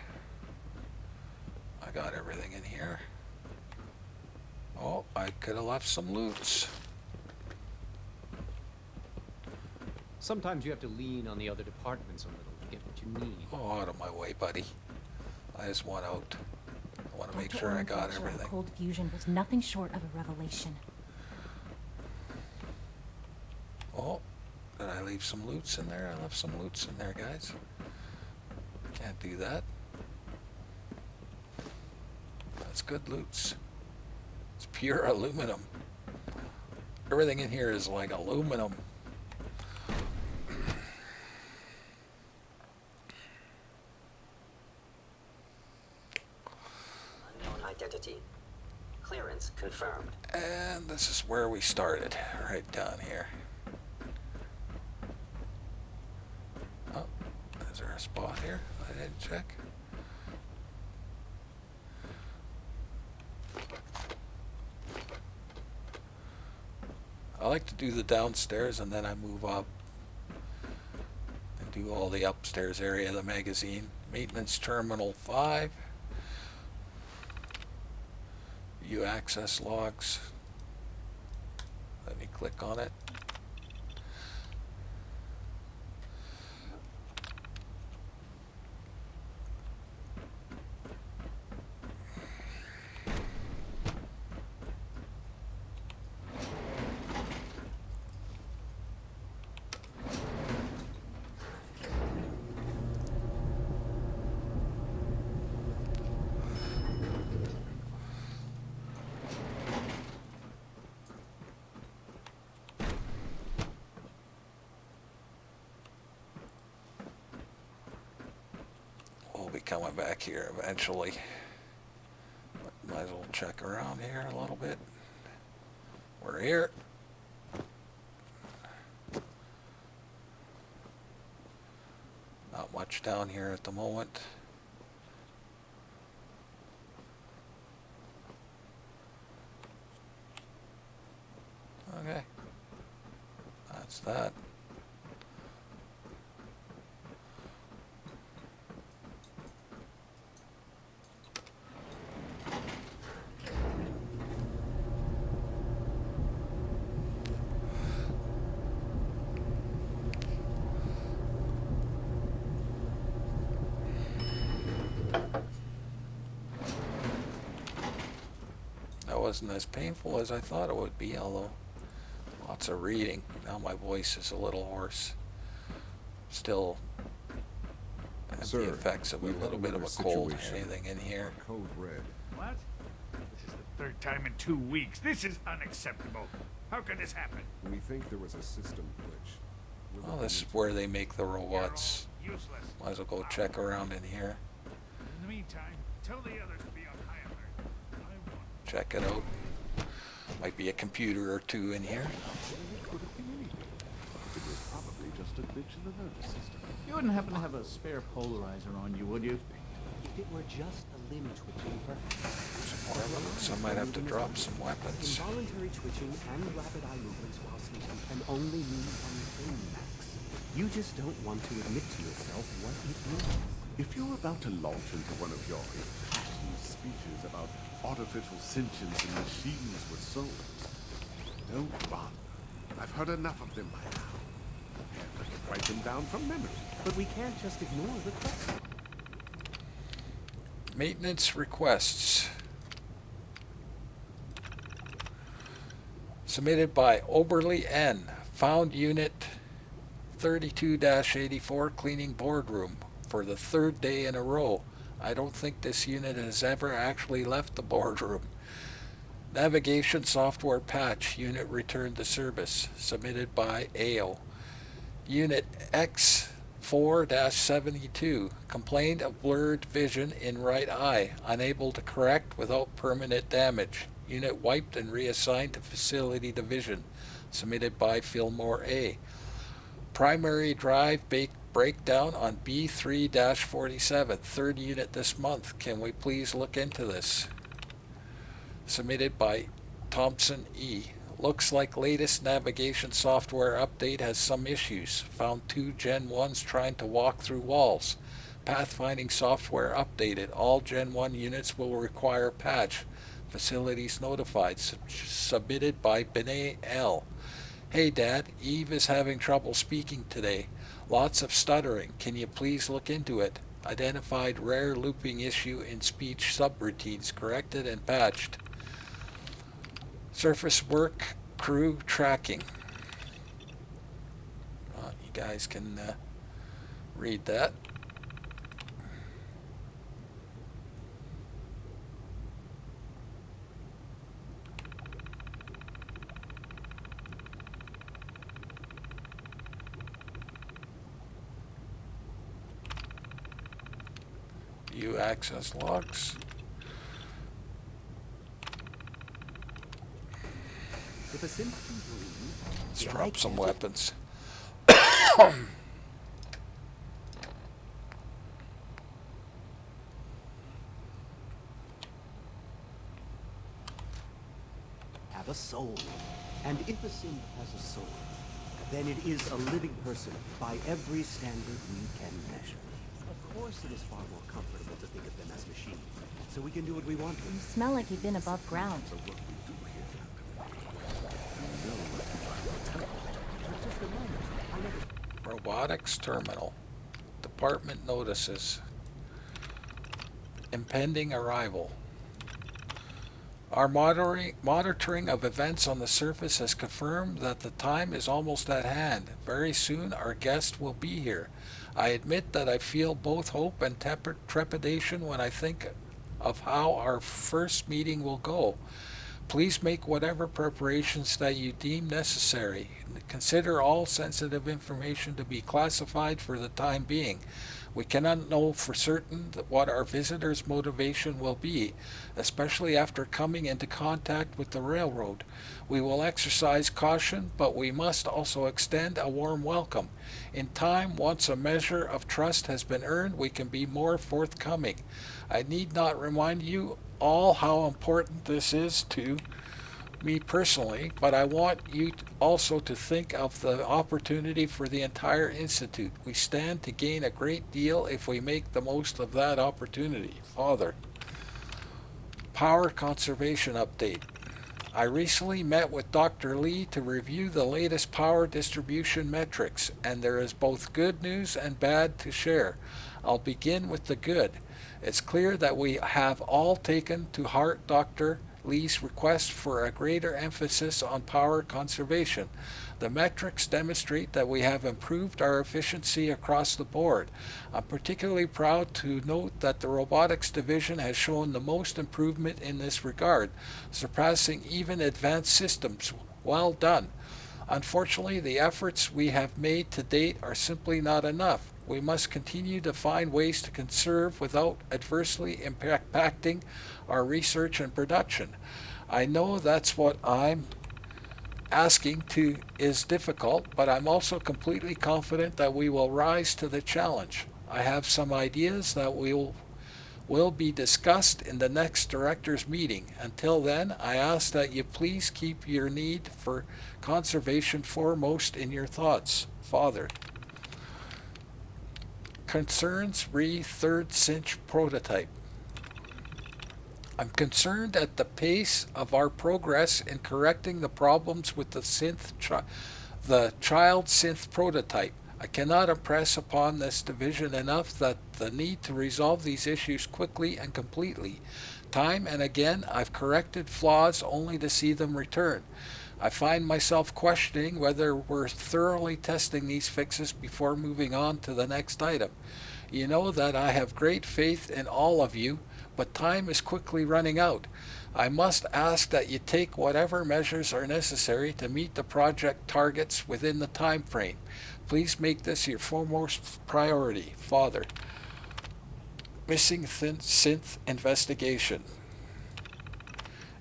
I got everything in here. Oh, I could have left some loots. Sometimes you have to lean on the other departments a little to get what you need. Oh, out of my way, buddy. I just want out. I want to make sure I got everything. Cold fusion was nothing short of a revelation. Oh, did I leave some loots in there? I left some loots in there, guys. Can't do that. That's good loots. It's pure aluminum. Everything in here is like aluminum. Unknown identity. Clearance confirmed. And this is where we started, right down here. Oh, is there a spot here? I didn't check. I like to do the downstairs and then I move up and do all the upstairs area of the magazine. Maintenance Terminal 5. View access logs. Let me click on it. We'll be coming back here eventually. But might as well check around here a little bit. We're here. Not much down here at the moment. Okay. That's that. That wasn't as painful as I thought it would be, although lots of reading. Now my voice is a little hoarse. Still have Sir, the effects of a little bit of a cold. Anything in here? Code red. What? This is the third time in 2 weeks. This is unacceptable. How could this happen? We think there was a system glitch. Well, this is where they make the robots. Might as well go check around in here. In the meantime, tell the others to be on high alert. Check it out. Might be a computer or two in here. Could have been anything. It was probably just a glitch in the nervous system. You wouldn't happen to have a spare polarizer on you, would you? If it were just a limb twitching, perhaps. So I might have to drop some weapons. Involuntary twitching and rapid eye movements while sleeping can only mean one thing, Max. You just don't want to admit to yourself what it means. If you're about to launch into one of your impassioned speeches about artificial sentience and machines with souls, don't run. I've heard enough of them by now. I can write them down from memory. But we can't just ignore the question. Maintenance requests. Submitted by Oberly N. Found Unit 32-84 cleaning boardroom. for the third day in a row. I don't think this unit has ever actually left the boardroom. Navigation software patch. Unit returned to service. Submitted by AO. Unit X4-72. Complained of blurred vision in right eye. Unable to correct without permanent damage. Unit wiped and reassigned to Facility Division. Submitted by Fillmore A. Primary drive breakdown on B3-47. Third unit this month. Can we please look into this? Submitted by Thompson E. Looks like latest navigation software update has some issues. Found 2 Gen 1s trying to walk through walls. Pathfinding software updated. All Gen 1 units will require patch. Facilities notified. Submitted by Benet L. Hey Dad, Eve is having trouble speaking today. Lots of stuttering. Can you please look into it? Identified rare looping issue in speech subroutines. Corrected and patched. Surface work crew tracking. You guys can read that. View access logs. If a synth can breathe, Let's drop some weapons. have a soul. And if a synth has a soul, then it is a living person by every standard we can measure. Of course it is far more comfortable to think of them as machines, so we can do what we want to. You smell like you've been above ground. Robotics terminal. Department notices. Impending arrival. Our monitoring of events on the surface has confirmed that the time is almost at hand. Very soon our guest will be here. I admit that I feel both hope and trepidation when I think of how our first meeting will go. Please make whatever preparations that you deem necessary. Consider all sensitive information to be classified for the time being. We cannot know for certain what our visitor's motivation will be, especially after coming into contact with the railroad. We will exercise caution, but we must also extend a warm welcome. In time, once a measure of trust has been earned, we can be more forthcoming. I need not remind you all how important this is to me personally, but I want you also to think of the opportunity for the entire Institute. We stand to gain a great deal if we make the most of that opportunity. Father. Power conservation update. I recently met with Dr. Lee to review the latest power distribution metrics, and there is both good news and bad to share. I'll begin with the good. It's clear that we have all taken to heart Dr. Lee's request for a greater emphasis on power conservation. The metrics demonstrate that we have improved our efficiency across the board. I'm particularly proud to note that the robotics division has shown the most improvement in this regard, surpassing even advanced systems. Well done. Unfortunately, the efforts we have made to date are simply not enough. We must continue to find ways to conserve without adversely impacting our research and production. I know that's what I'm asking to is difficult, but I'm also completely confident that we will rise to the challenge. I have some ideas that will be discussed in the next directors meeting. Until then, I ask that you please keep your need for conservation foremost in your thoughts. Father. Concerns re third cinch prototype. I'm concerned at the pace of our progress in correcting the problems with the child synth prototype. I cannot impress upon this division enough that the need to resolve these issues quickly and completely. Time and again I've corrected flaws only to see them return. I find myself questioning whether we're thoroughly testing these fixes before moving on to the next item. You know that I have great faith in all of you, but time is quickly running out. I must ask that you take whatever measures are necessary to meet the project targets within the time frame. Please make this your foremost priority. Father. Missing synth investigation.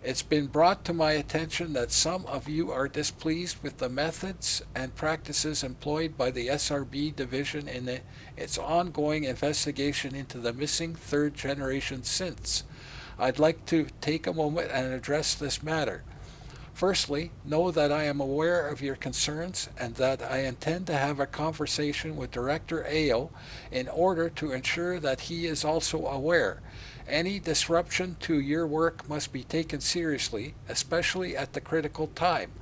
It's been brought to my attention that some of you are displeased with the methods and practices employed by the SRB division in its ongoing investigation into the missing third generation synths. I'd like to take a moment and address this matter. Firstly, know that I am aware of your concerns and that I intend to have a conversation with Director A.O. in order to ensure that he is also aware. Any disruption to your work must be taken seriously, especially at the critical time.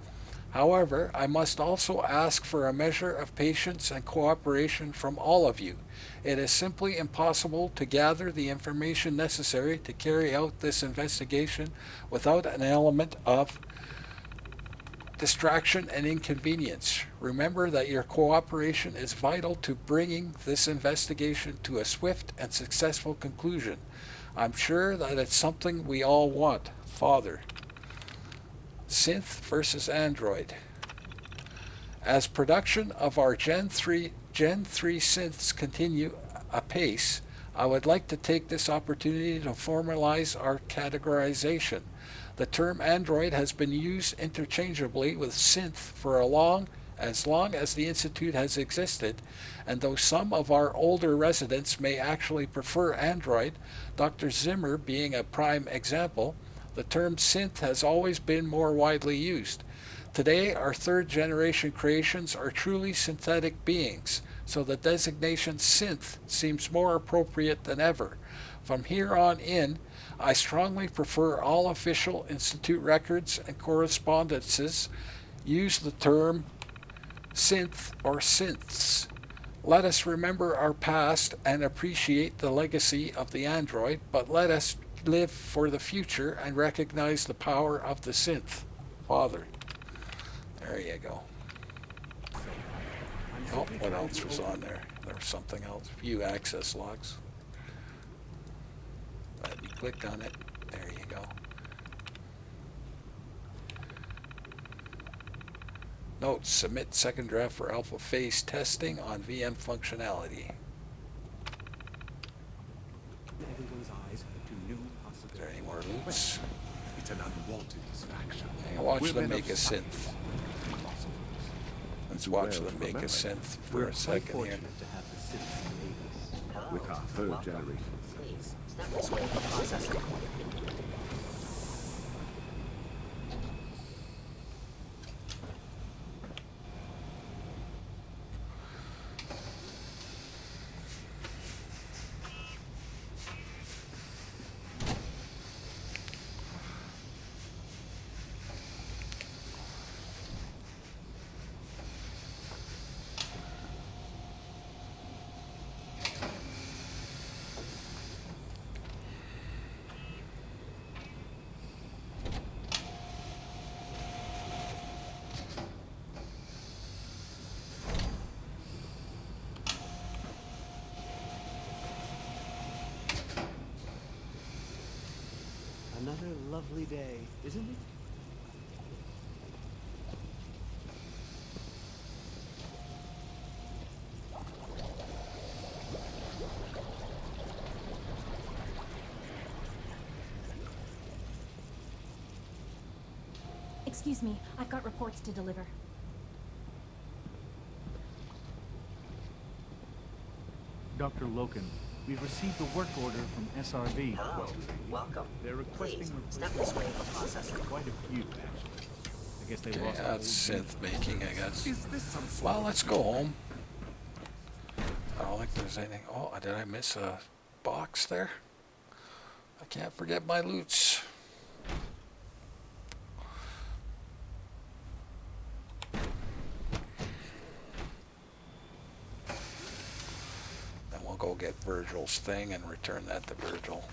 However, I must also ask for a measure of patience and cooperation from all of you. It is simply impossible to gather the information necessary to carry out this investigation without an element of distraction and inconvenience. Remember that your cooperation is vital to bringing this investigation to a swift and successful conclusion. I'm sure that it's something we all want. Father. Synth versus Android. As production of our Gen 3 synths continue apace, I would like to take this opportunity to formalize our categorization. The term android has been used interchangeably with synth for as long as the Institute has existed, and though some of our older residents may actually prefer android, Dr. Zimmer being a prime example, the term synth has always been more widely used. Today, our third generation creations are truly synthetic beings, so the designation synth seems more appropriate than ever. From here on in, I strongly prefer all official Institute records and correspondences use the term synth or synths. Let us remember our past and appreciate the legacy of the android, but let us live for the future and recognize the power of the synth. Father. There you go. Oh, what else was on there? There was something else. View access logs. Glad you clicked on it. There you go. Notes. Submit second draft for alpha phase testing on VM functionality. Is there any more loots? It's an unwanted distraction. Hey, watch them make a synth. Let's watch them make a synth for a second here. With our third generation. Please, step this way for processing. Another lovely day, isn't it? Excuse me, I've got reports to deliver. Dr. Loken, we've received the work order from SRB. Hello. Welcome. They're requesting Please, step this way for processing. quite a few, actually. I guess they Okay, lost that's synth making, I guess. Is this some sort Well, of let's go home. I don't think there's anything. Oh, did I miss a box there? I can't forget my loots. Then we'll go get Virgil's thing and return that to Virgil.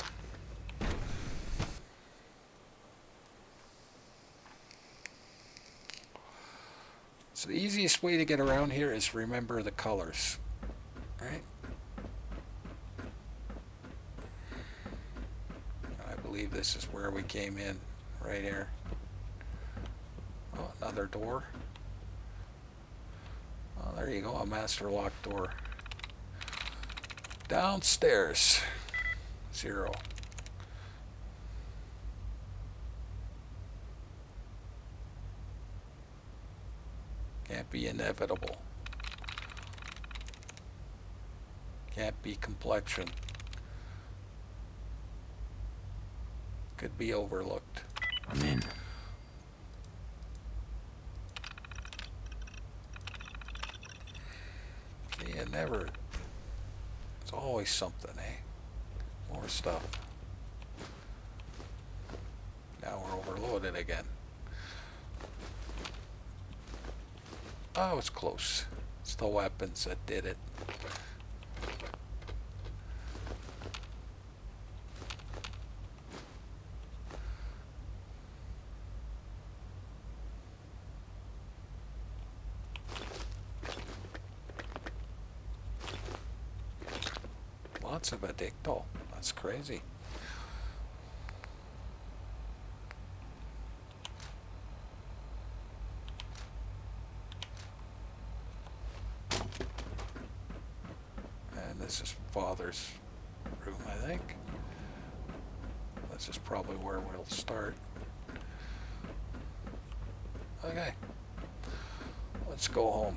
So the easiest way to get around here is remember the colors, right? this is where we came in, right here. Oh, another door. Oh, there you go, a master lock door. Downstairs. 0. Can't be inevitable. Can't be complexion. Could be overlooked. I'm in. See, it never... It's always something, eh? More stuff. Now we're overloaded again. Oh, it's close. It's the weapons that did it. Lots of addictal. That's crazy. And this is Father's room, I think. This is probably where we'll start. Okay. Let's go home.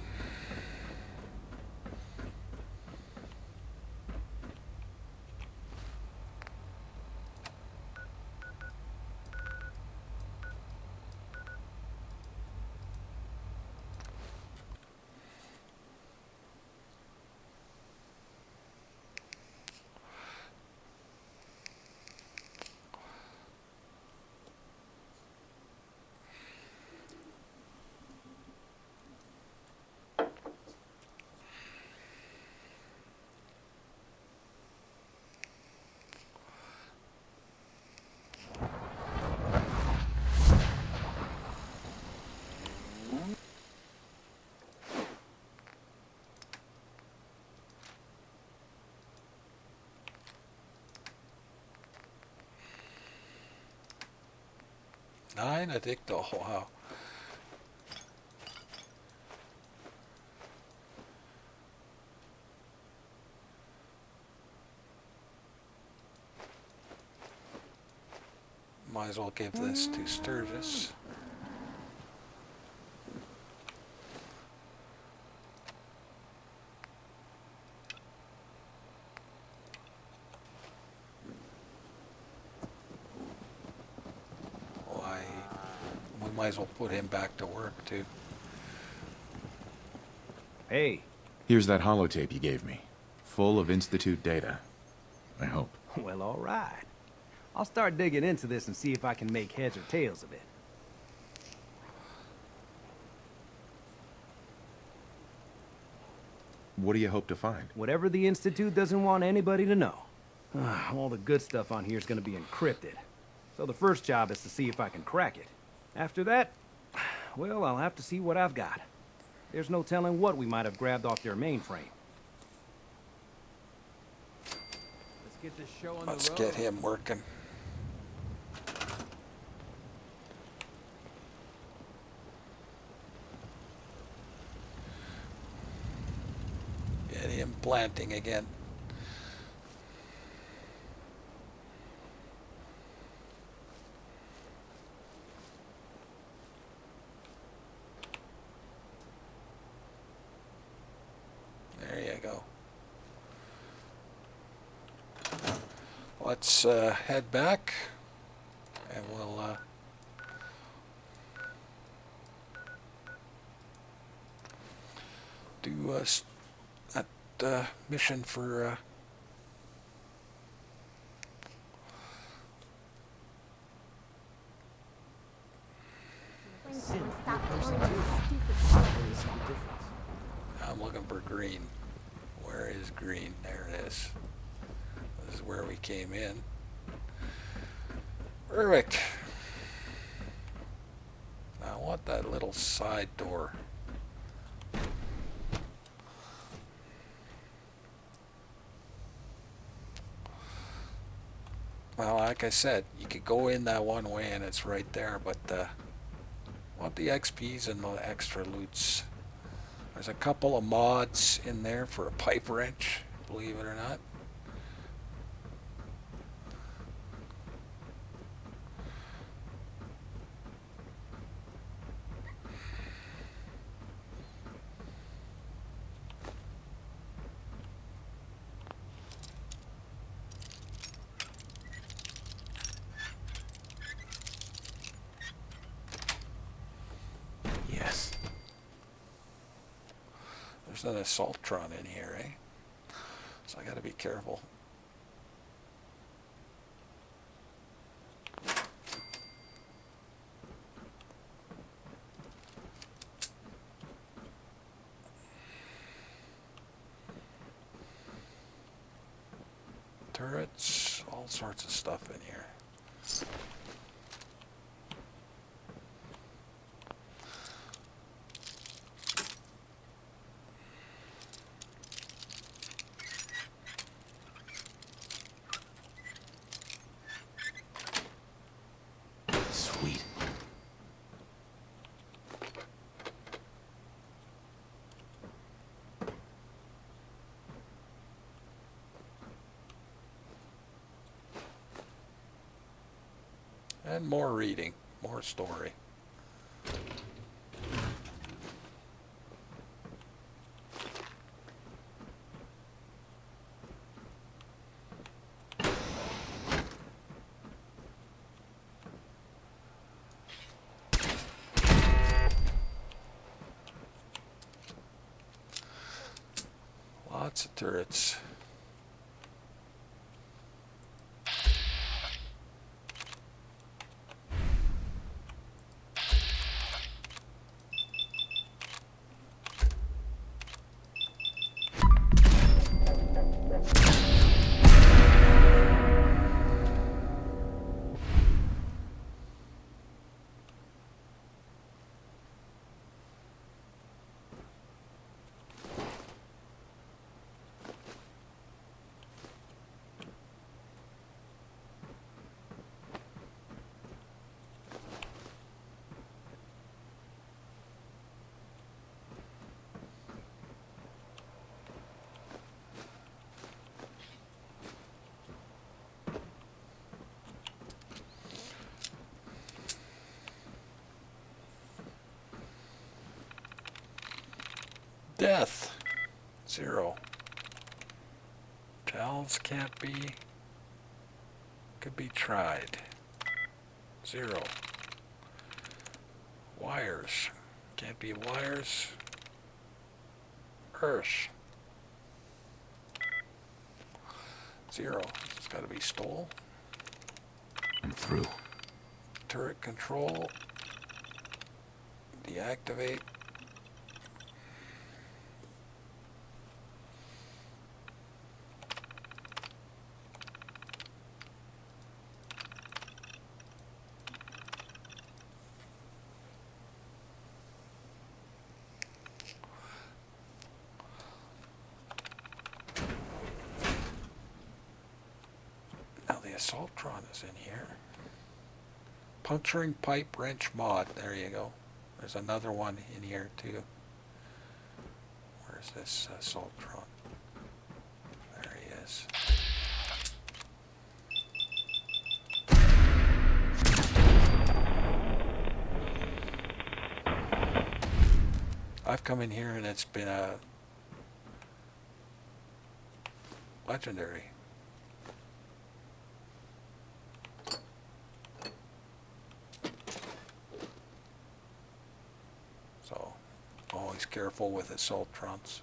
Nine addictal, wow. Might as well give this to Sturgis. Why, we might as well put him back to work too. Hey. Here's that holotape you gave me. Full of Institute data. I hope. Well, all right. I'll start digging into this and see if I can make heads or tails of it. What do you hope to find? Whatever the Institute doesn't want anybody to know. All the good stuff on here is going to be encrypted. So the first job is to see if I can crack it. After that, well, I'll have to see what I've got. There's no telling what we might have grabbed off their mainframe. Let's get this show on the road. Let's get him working. Get him planting again. There you go. Let's head back and we'll do that mission for I'm looking for green. Where is green? There it is. This is where we came in. Perfect. Now I want that little side door. Well, like I said, you could go in that one way and it's right there, but want the XPs and the extra loots. There's a couple of mods in there for a pipe wrench, believe it or not. Yes. There's an assaultron in here, eh? So I gotta be careful. Turrets, all sorts of stuff in here. Sweet. And more reading, more story. Lots of turrets. Death, 0. Tells can't be, could be tried, 0. Wires, can't be wires, earth, 0. It's got to be stole. I'm through. Turret control, deactivate. Now the assaultron is in here. Puncturing pipe wrench mod. There you go. There's another one in here too. Where's this assaultron? There he is. I've come in here and it's been a legendary. So, always careful with assaultrons.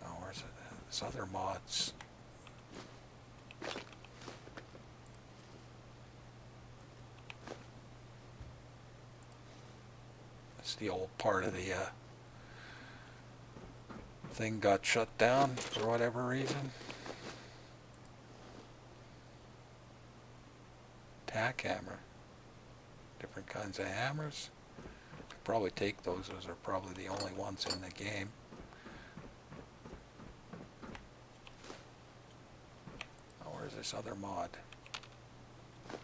Now, where's it? There's other mods. It's the old part of the thing got shut down for whatever reason. Tack hammer. Different kinds of hammers. probably take those. Those are probably the only ones in the game. Oh, where's this other mod?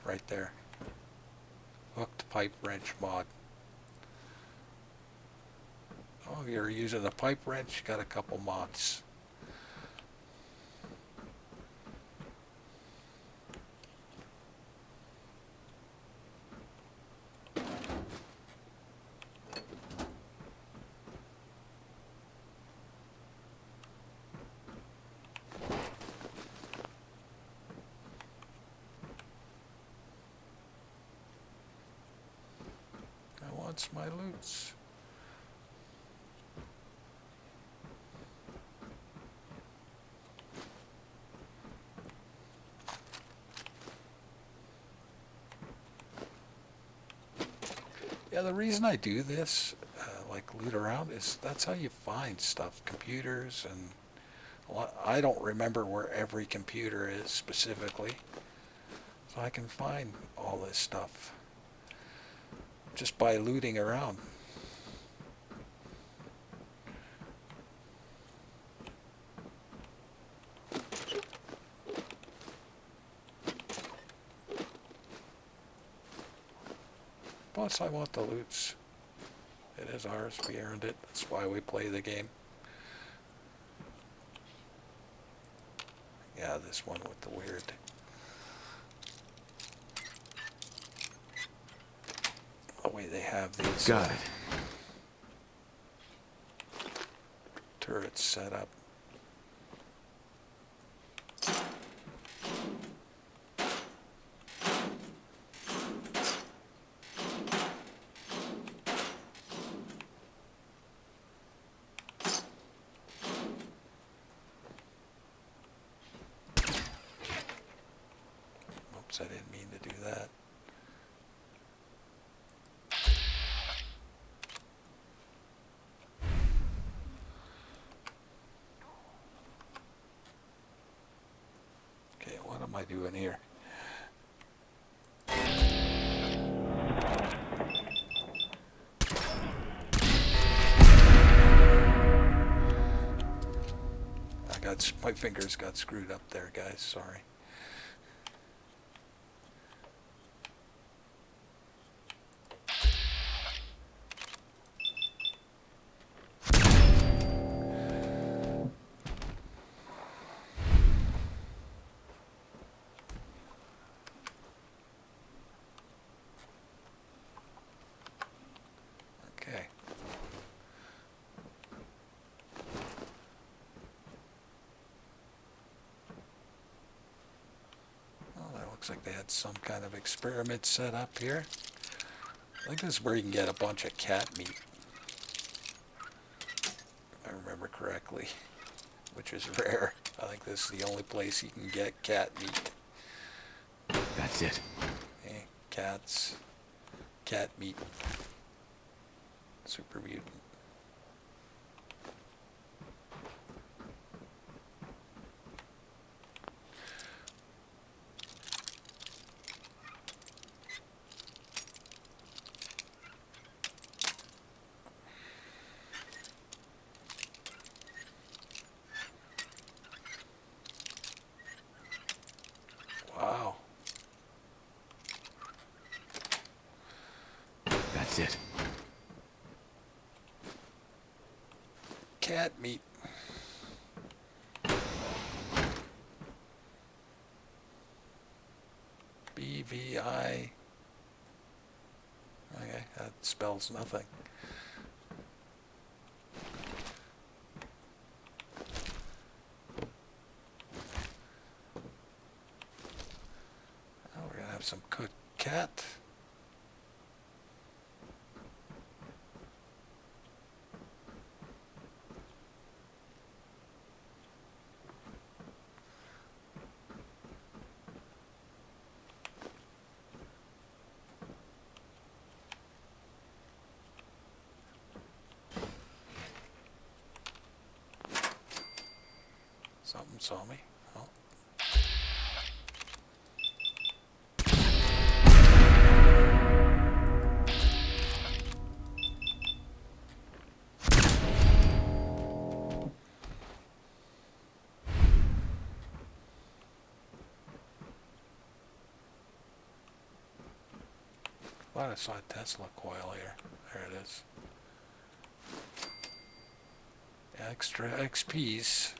Right there. Hooked pipe wrench mod. Oh, you're using a pipe wrench? Got a couple mods. I want my loots. Yeah, the reason I do this, like loot around, is that's how you find stuff. Computers and I don't remember where every computer is specifically, so I can find all this stuff just by looting around. Plus, I want the loots. It is ours. We earned it. That's why we play the game. Yeah, this one with the weird. The way they have these Got it. turrets set up. Oops, I didn't mean to do that. Okay, what am I doing here? My fingers got screwed up there, guys. Sorry. Okay. Looks like they had some kind of experiment set up here. I think this is where you can get a bunch of cat meat, if I remember correctly, which is rare. I think this is the only place you can get cat meat. That's it. Okay, cats, cat meat, super mutant. Wow. That's it. Cat meat. BVI. Okay, that spells nothing. Oh, we're gonna have some cooked cat. Something saw me. Oh. Thought I saw a Tesla coil here. There it is. Extra XPs.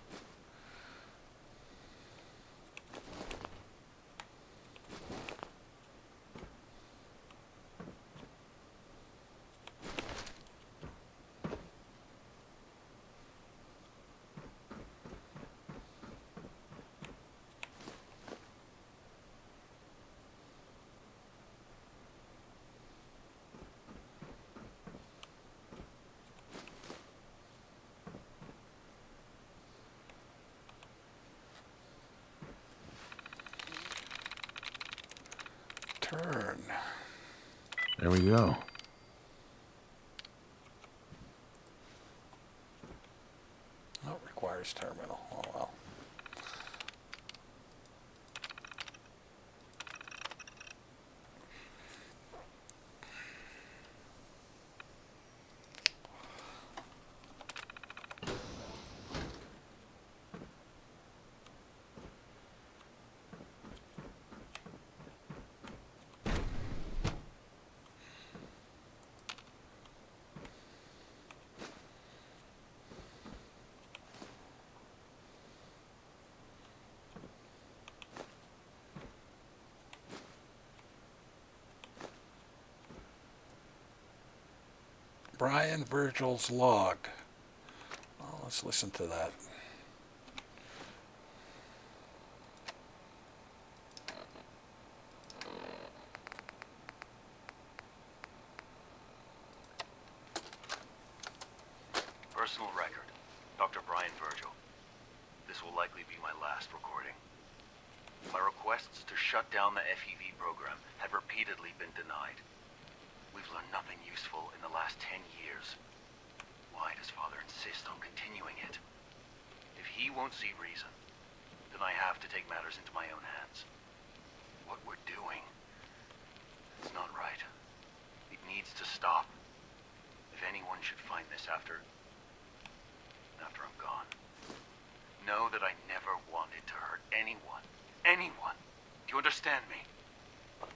Turn. There we go. Oh, requires terminal. Oh well. Brian Virgil's log. Well, let's listen to that. Personal record. Dr. Brian Virgil. This will likely be my last recording. My requests to shut down the FEV program have repeatedly been denied. We've learned nothing useful in the last 10 years. Why does Father insist on continuing it? If he won't see reason, then I have to take matters into my own hands. What we're doing, it's not right. It needs to stop. If anyone should find this after I'm gone, know that I never wanted to hurt anyone. Anyone. Do you understand me?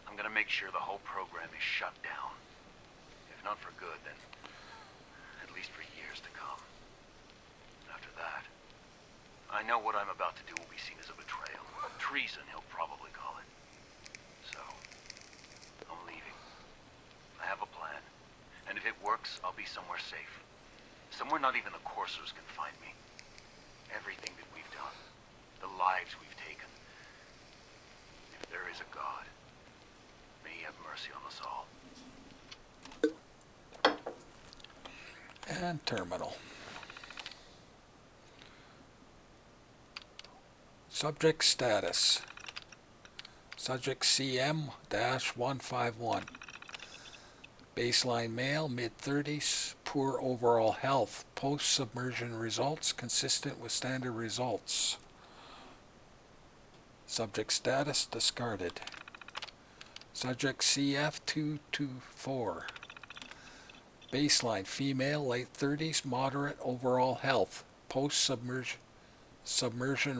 I'm gonna make sure the whole program is shut down. If not for good, then at least for years to come. After that, I know what I'm about to do will be seen as a betrayal. Treason, he'll probably call it. So, I'm leaving. I have a plan. And if it works, I'll be somewhere safe. Somewhere not even the coursers can find me. Everything that we've done, the lives we've taken. If there is a God, may he have mercy on us all. And terminal. Subject status. Subject CM-151. Baseline male, mid-30s, poor overall health. Post-submersion results consistent with standard results. Subject status discarded. Subject CF224. Baseline female, late 30s, moderate overall health. Post-submersion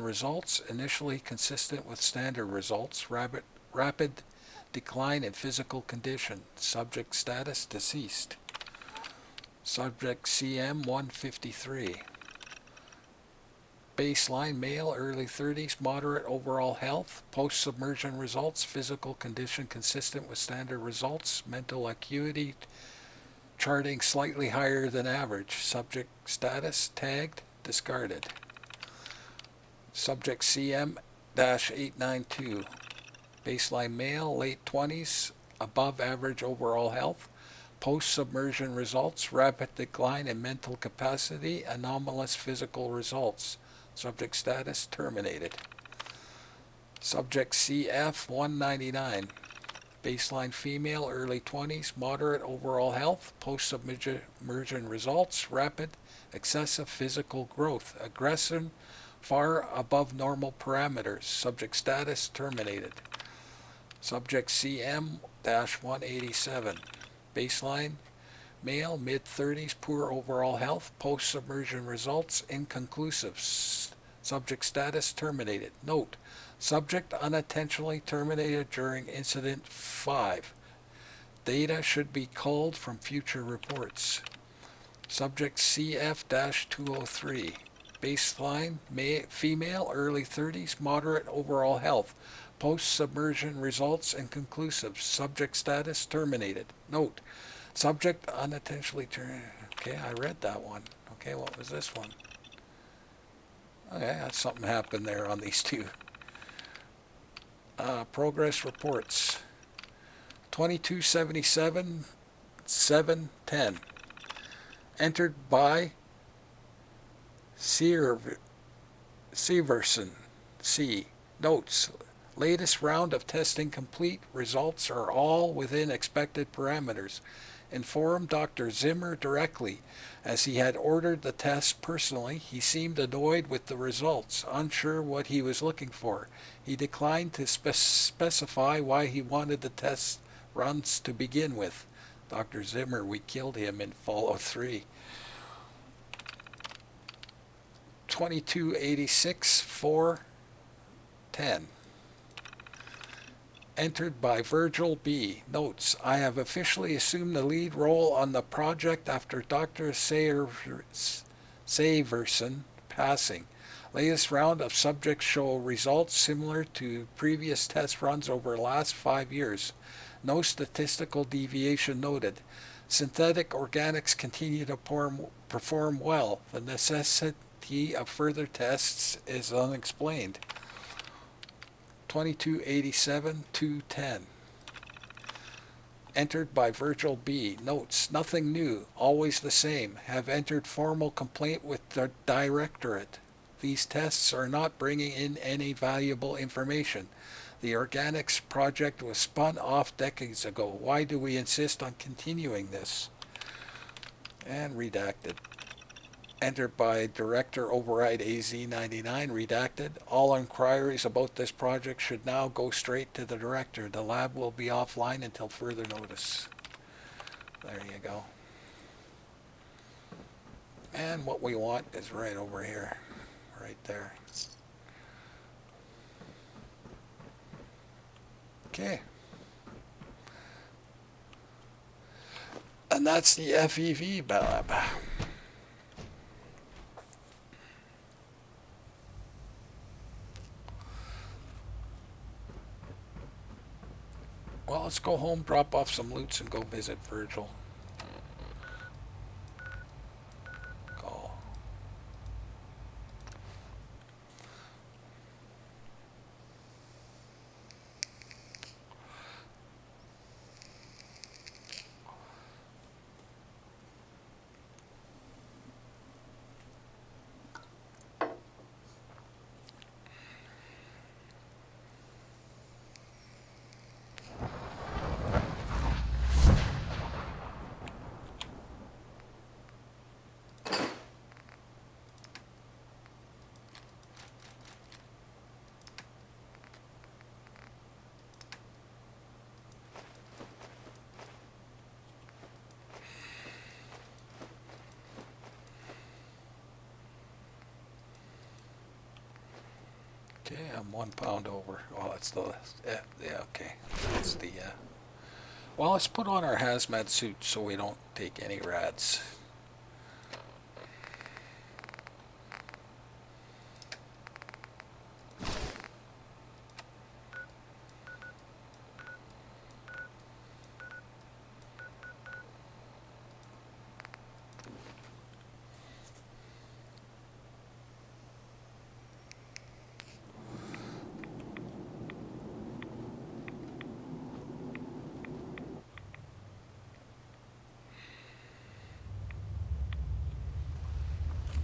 results initially consistent with standard results. Rapid decline in physical condition. Subject status deceased. Subject CM-153. Baseline male, early 30s, moderate overall health. Post-submersion results, physical condition consistent with standard results. Mental acuity charting slightly higher than average. Subject status tagged, discarded. Subject CM-892. Baseline male, late 20s, above average overall health. Post-submersion results, rapid decline in mental capacity, anomalous physical results. Subject status terminated. Subject CF-199. Baseline female, early 20s, moderate overall health. Post-submersion results, rapid, excessive physical growth. Aggression far above normal parameters. Subject status terminated. Subject CM-187. Baseline male, mid-30s, poor overall health. Post-submersion results inconclusive. Subject status terminated. Note: subject unintentionally terminated during Incident 5. Data should be culled from future reports. Subject CF-203. Baseline, female, early 30s, moderate overall health. Post-submersion results inconclusive. Subject status terminated. Note, subject unintentionally terminated. Okay, I read that one. Okay, what was this one? Okay, something happened there on these two. Progress reports. 2277, 710. Entered by Severson, C. Notes. Latest round of testing complete. Results are all within expected parameters. Informed Dr. Zimmer directly. As he had ordered the test personally, he seemed annoyed with the results, unsure what he was looking for. He declined to specify why he wanted the test runs to begin with. Dr. Zimmer, we killed him in Fallout 3. 2286, 410. Entered by Virgil B. Notes, I have officially assumed the lead role on the project after Dr. Severson passing. Latest round of subjects show results similar to previous test runs over the last 5 years. No statistical deviation noted. Synthetic organics continue to perform well. The necessity of further tests is unexplained. 2287, 210. Entered by Virgil B. Notes, nothing new, always the same. Have entered formal complaint with the directorate. These tests are not bringing in any valuable information. The organics project was spun off decades ago. Why do we insist on continuing this? And redacted. Entered by Director Override AZ99, redacted. All inquiries about this project should now go straight to the director. The lab will be offline until further notice. There you go. And what we want is right over here. Right there. Okay. And that's the FEV lab. Well, let's go home, drop off some loots, and go visit Virgil. Go. Okay, I'm 1 pound over. Oh, that's the, yeah, okay. That's the, well, let's put on our hazmat suit so we don't take any rads.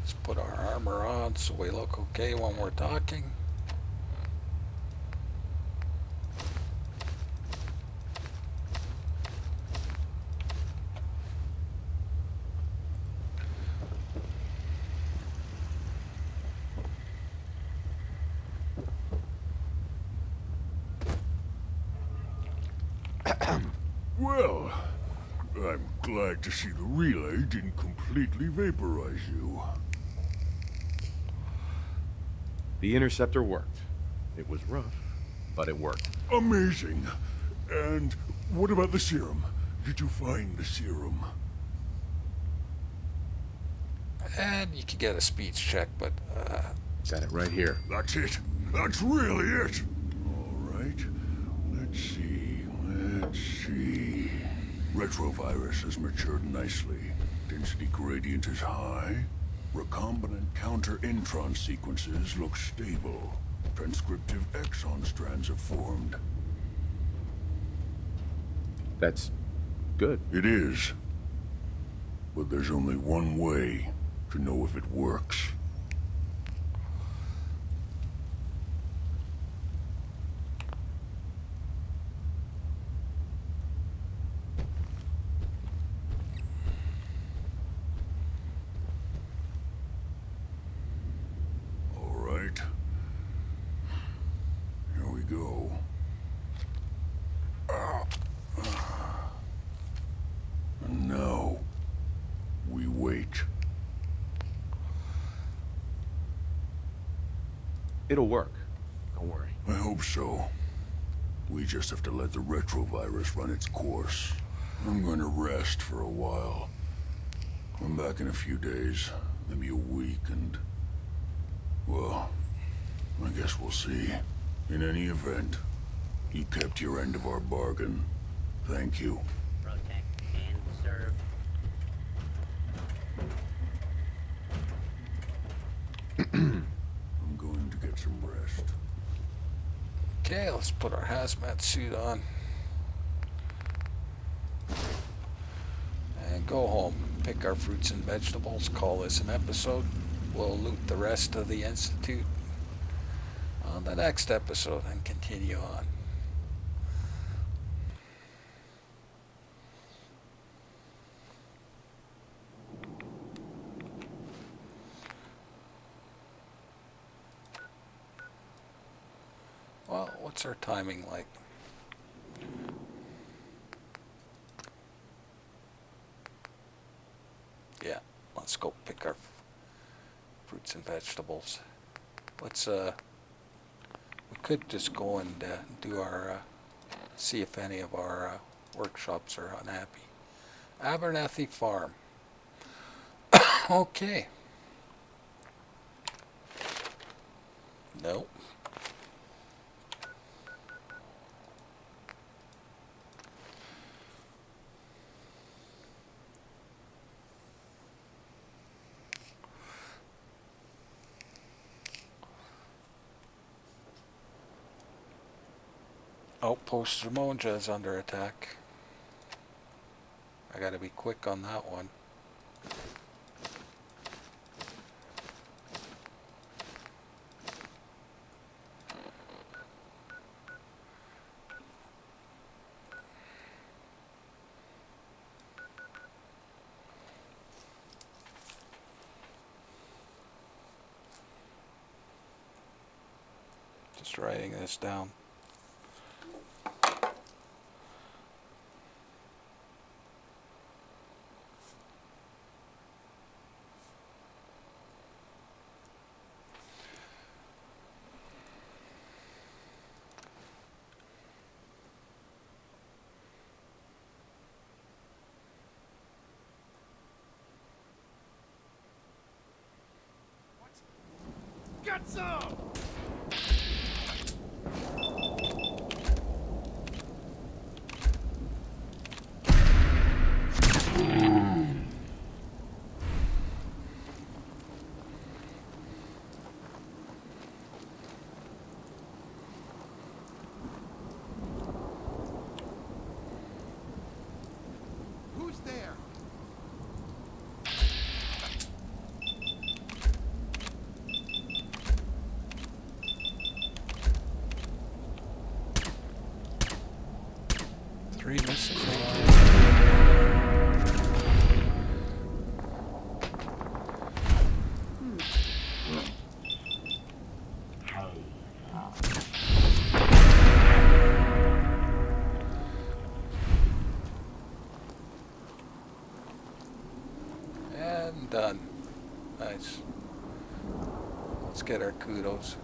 Let's put our armor on so we look okay when we're talking. Well, I'm glad to see the relay didn't completely vaporize you. The interceptor worked. It was rough, but it worked. Amazing. And what about the serum? Did you find the serum? And you can get a speech check, but got it right here. That's it. That's really it. All right. Let's see. Retrovirus has matured nicely. Density gradient is high. Recombinant counter-intron sequences look stable. Transcriptive exon strands have formed. That's good. It is. But there's only one way to know if it works. All right. Here we go. And now, we wait. It'll work. Don't worry. I hope so. We just have to let the retrovirus run its course. I'm going to rest for a while. I'm back in a few days, maybe a week, and... well, I guess we'll see. In any event, you kept your end of our bargain. Thank you. Protect and serve. I'm going to get some rest. okay, let's put our hazmat suit on. And go home. Pick our fruits and vegetables. Call this an episode. We'll loot the rest of the Institute on the next episode and continue on. Well, what's our timing like? Yeah, let's go pick our fruits and vegetables. Let's we could just go and do our see if any of our workshops are unhappy. Abernathy Farm. Okay. Nope. Outpost Ramonja is under attack. I gotta be quick on that one. Just writing this down. Get some! Who's there? Three misses. And done. Nice. Let's get our kudos.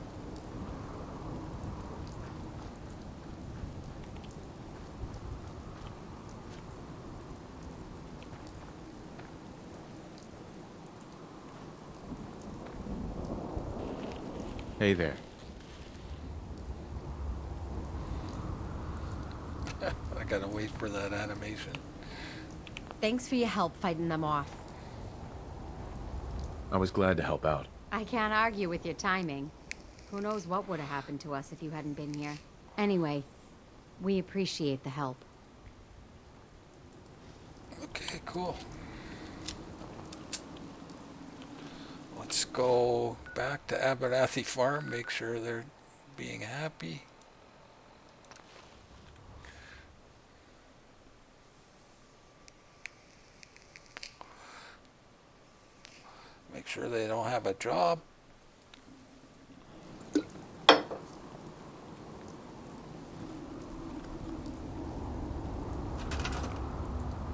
Hey there. I gotta wait for that animation. Thanks for your help fighting them off. I was glad to help out. I can't argue with your timing. Who knows what would have happened to us if you hadn't been here. Anyway, we appreciate the help. Okay, cool. Let's go back to Abernathy Farm, make sure they're being happy. Make sure they don't have a job.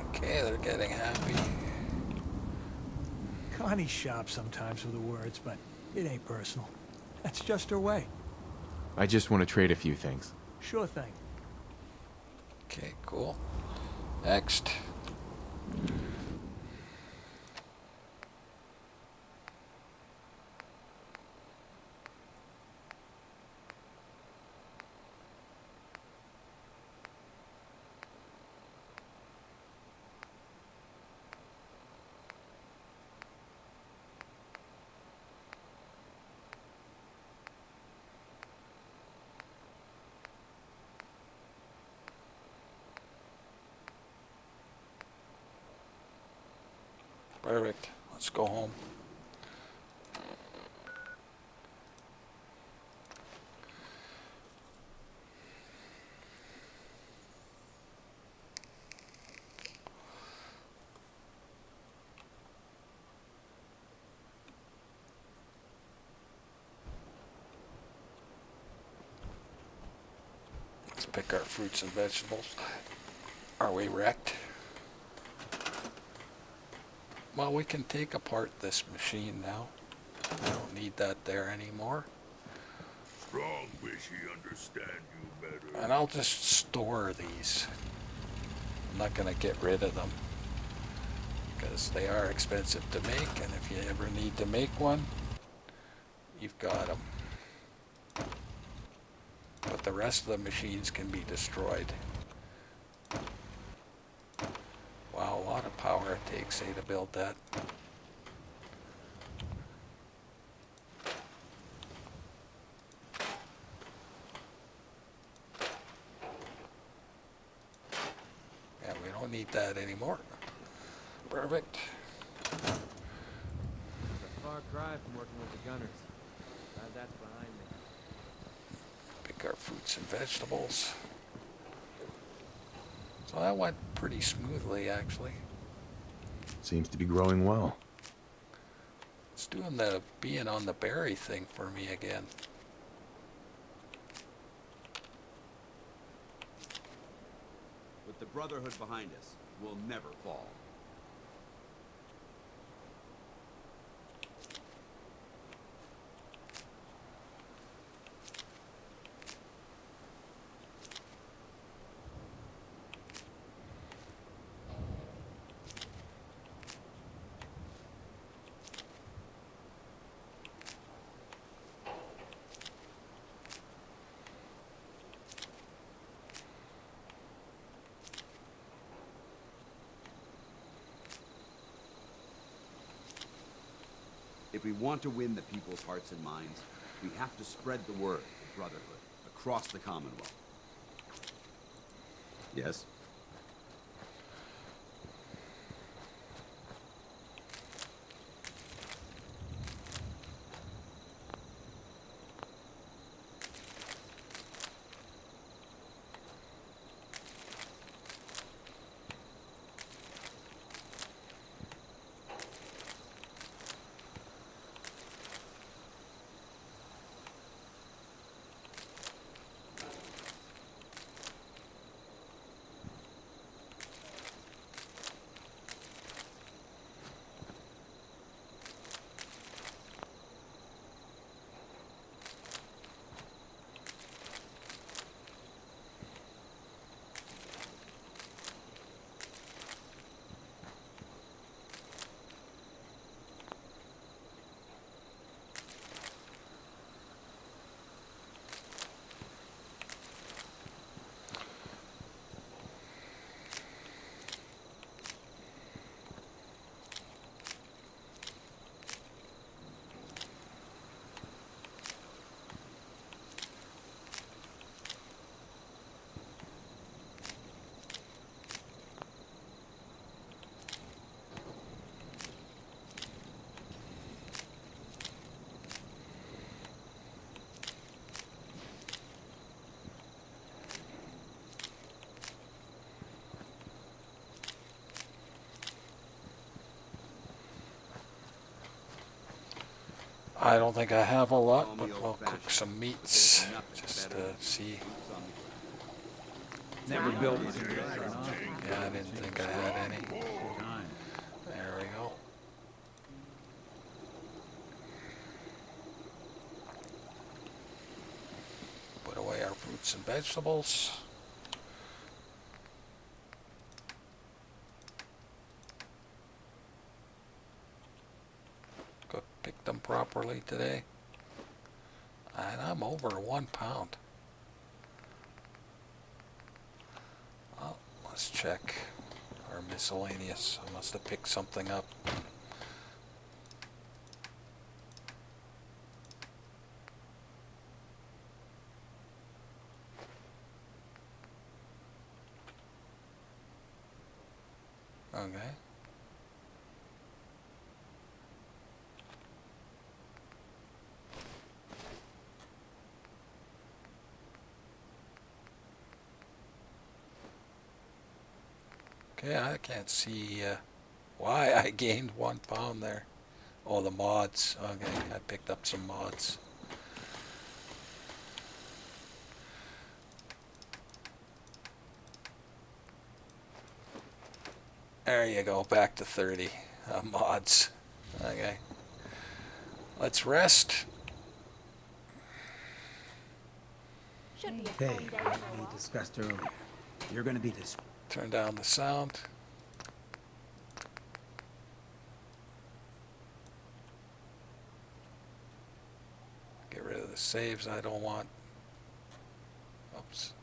Okay, they're getting happy. Connie's sharp sometimes with the words, but it ain't personal. That's just her way. I just want to trade a few things. Sure thing. Okay, cool. Next. Perfect. Let's go home. Let's pick our fruits and vegetables. Are we wrecked? Well, we can take apart this machine now. I don't need that there anymore. Strong wish he understand you better. And I'll just store these. I'm not going to get rid of them, because they are expensive to make, and if you ever need to make one, you've got them. But the rest of the machines can be destroyed. Wow, a lot of power it takes, say, to build that. Yeah, we don't need that anymore. Perfect. It's a far cry from working with the gunners. Glad that's behind me. Pick our fruits and vegetables. So that went pretty smoothly, actually. Seems to be growing well. It's doing the being on the berry thing for me again. With the Brotherhood behind us, we'll never fall. If we want to win the people's hearts and minds, we have to spread the word of Brotherhood across the Commonwealth. Yes? I don't think I have a lot, but we'll cook some meats just to see. Never built one. Yeah, I didn't think I had any. There we go. Put away our fruits and vegetables. Pick them properly today. And I'm over 1 pound. Oh, let's check our miscellaneous. I must have picked something up. Okay. Okay, I can't see why I gained 1 pound there. Oh, the mods. Okay, I picked up some mods. There you go, back to 30 mods. Okay. Let's rest. Okay, we discussed earlier. You're gonna be this. Turn down the sound. Get rid of the saves I don't want. Oops.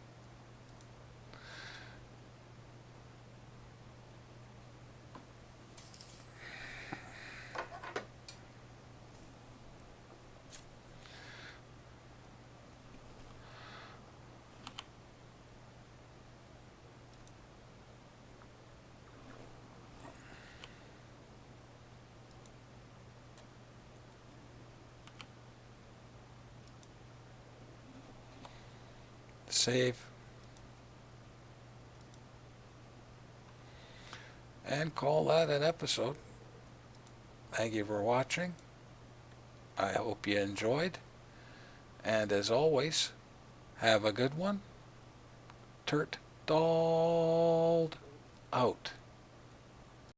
Save. And call that an episode. Thank you for watching. I hope you enjoyed. And as always, have a good one. Turt Dold out.